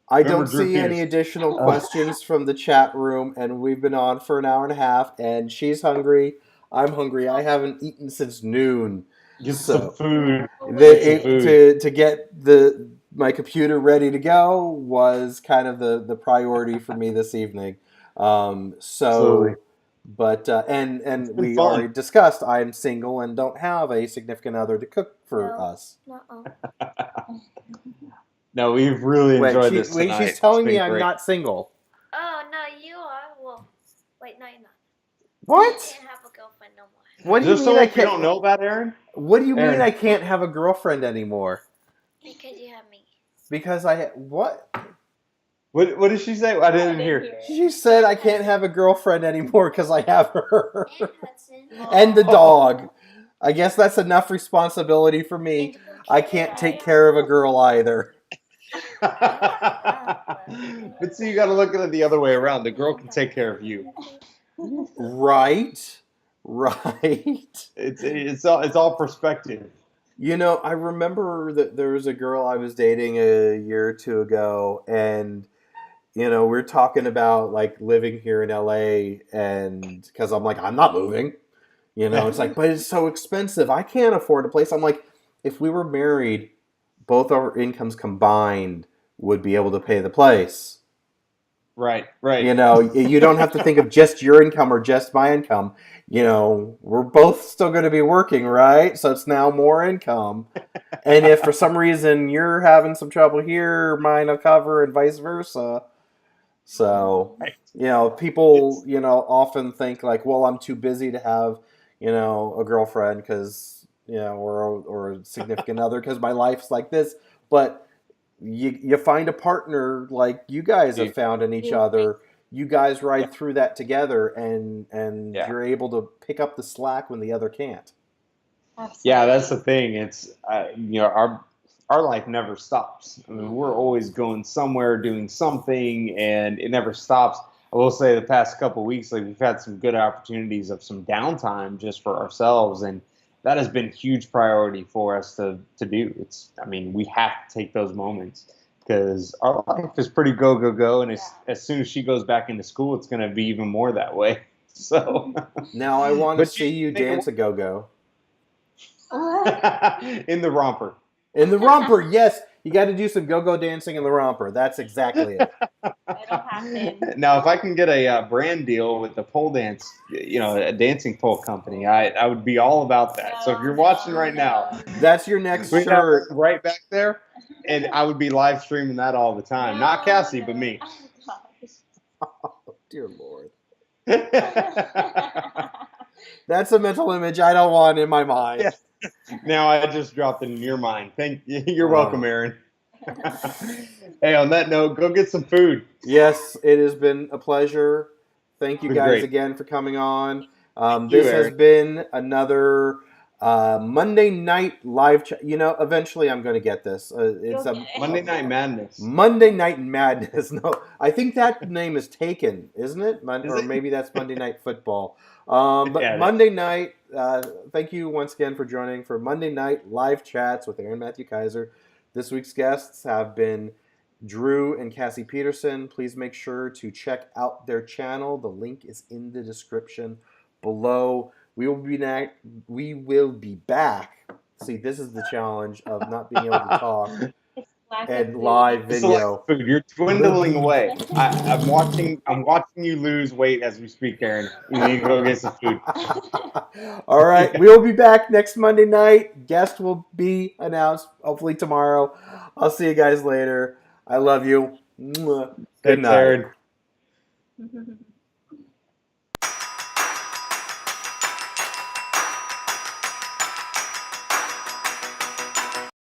Speaker 1: I don't see any additional questions from the chat room, and we've been on for an hour and a half, and she's hungry. I'm hungry. I haven't eaten since noon.
Speaker 2: Get some food.
Speaker 1: To get my computer ready to go was kind of the priority for me this evening.
Speaker 2: Absolutely.
Speaker 1: But and we already discussed I am single and don't have a significant other to cook for us.
Speaker 2: No, we've really enjoyed this tonight.
Speaker 1: She's telling me I'm not single.
Speaker 4: Oh, no, you are. Well, wait, no, you're not.
Speaker 1: What?
Speaker 4: You can't have a girlfriend no more.
Speaker 1: What do you mean I can't?
Speaker 2: You don't know about Aaron?
Speaker 1: What do you mean I can't have a girlfriend anymore?
Speaker 4: Because you have me.
Speaker 1: Because what?
Speaker 2: What did she say? I didn't hear.
Speaker 1: She said I can't have a girlfriend anymore because I have her.
Speaker 4: And Hudson.
Speaker 1: And the dog. I guess that's enough responsibility for me. I can't take care of a girl either.
Speaker 2: But see, you got to look at it the other way around. The girl can take care of you.
Speaker 1: Right.
Speaker 2: It's all perspective.
Speaker 1: I remember that there was a girl I was dating a year or two ago, and we're talking about like living here in LA, and because I'm like, I'm not moving. It's like, but it's so expensive. I can't afford a place. I'm like, if we were married, both our incomes combined would be able to pay the place.
Speaker 2: Right, right.
Speaker 1: You know, you don't have to think of just your income or just my income. You know, we're both still going to be working, right? So it's now more income. And if for some reason you're having some trouble here, mine will cover and vice versa. So,
Speaker 2: Right.
Speaker 1: you know, people,
Speaker 2: It's
Speaker 1: you know, often think like, well, I'm too busy to have, you know, a girlfriend because, you know, or a significant other because my life's like this. But you find a partner like you guys have found in each other. You guys
Speaker 2: yeah,
Speaker 1: ride through that together, and
Speaker 2: yeah.
Speaker 1: you're able to pick up the slack when the other can't.
Speaker 2: Yeah, that's the
Speaker 3: Absolutely.
Speaker 2: thing. It's you know, our life never stops. I mean, we're always going somewhere, doing something, and it never stops. I will say the past couple of weeks, like we've had some good opportunities of some downtime just for ourselves, and that has been huge priority for us to do. It's, I mean, we have to take those moments because our life is pretty go go go, and
Speaker 3: Yeah.
Speaker 2: as soon as she goes back into school, it's going to be even more that way. So,
Speaker 1: Now I want to
Speaker 2: but you
Speaker 1: see you
Speaker 2: make it
Speaker 1: dance a go-go.
Speaker 2: in the romper.
Speaker 1: In the romper, yes, you got to do some go-go dancing in the romper. That's exactly it.
Speaker 3: It'll happen.
Speaker 2: Now, if I can get a brand deal with the pole dance, you know, a dancing pole company, I would be all about that. So if
Speaker 3: No,
Speaker 2: you're watching
Speaker 3: no,
Speaker 2: right now,
Speaker 3: no.
Speaker 1: That's your next
Speaker 2: we have
Speaker 1: shirt.
Speaker 2: one right back there, and I would be live streaming that all the time. Not
Speaker 3: No,
Speaker 2: Cassie, but
Speaker 3: no.
Speaker 2: me.
Speaker 3: Oh gosh.
Speaker 1: Dear Lord. That's a mental image I don't want in my mind.
Speaker 2: Yeah. Now I just dropped it in your mind. Thank you. You're welcome,
Speaker 1: Oh.
Speaker 2: Aaron. Hey, on that note, go get some food.
Speaker 1: Yes, it has been a pleasure. Thank
Speaker 2: It's
Speaker 1: you
Speaker 2: been
Speaker 1: guys
Speaker 2: great.
Speaker 1: again for coming on.
Speaker 2: Thank you,
Speaker 1: This has
Speaker 2: Aaron.
Speaker 1: been another Monday night live chat. You know, eventually I'm going to get this. It's
Speaker 3: You'll
Speaker 1: a,
Speaker 3: get
Speaker 1: a
Speaker 2: Monday Night Madness.
Speaker 1: Monday Night Madness. No, I think that name is taken, isn't it?
Speaker 2: Is
Speaker 1: Or
Speaker 2: it?
Speaker 1: maybe that's Monday Night Football. But
Speaker 2: Yeah, it is.
Speaker 1: Monday night, thank you once again for joining for Monday Night Live Chats with Aaron Matthew Kaiser. This week's guests have been Drew and Cassie Peterson. Please make sure to check out their channel. The link is in the description below. We will be back. See, this is the challenge of not being able to talk
Speaker 3: it's lack of
Speaker 1: and
Speaker 3: food.
Speaker 1: live
Speaker 2: It's a lack
Speaker 1: video.
Speaker 2: of food. You're dwindling away. I'm watching. I'm watching you lose weight as we speak, Aaron. You need to go get some food.
Speaker 1: All right, we'll be back next Monday night. Guest will be announced hopefully tomorrow. I'll see you guys later. I love you. Mwah. Good
Speaker 2: Thanks,
Speaker 1: night.
Speaker 2: Aaron.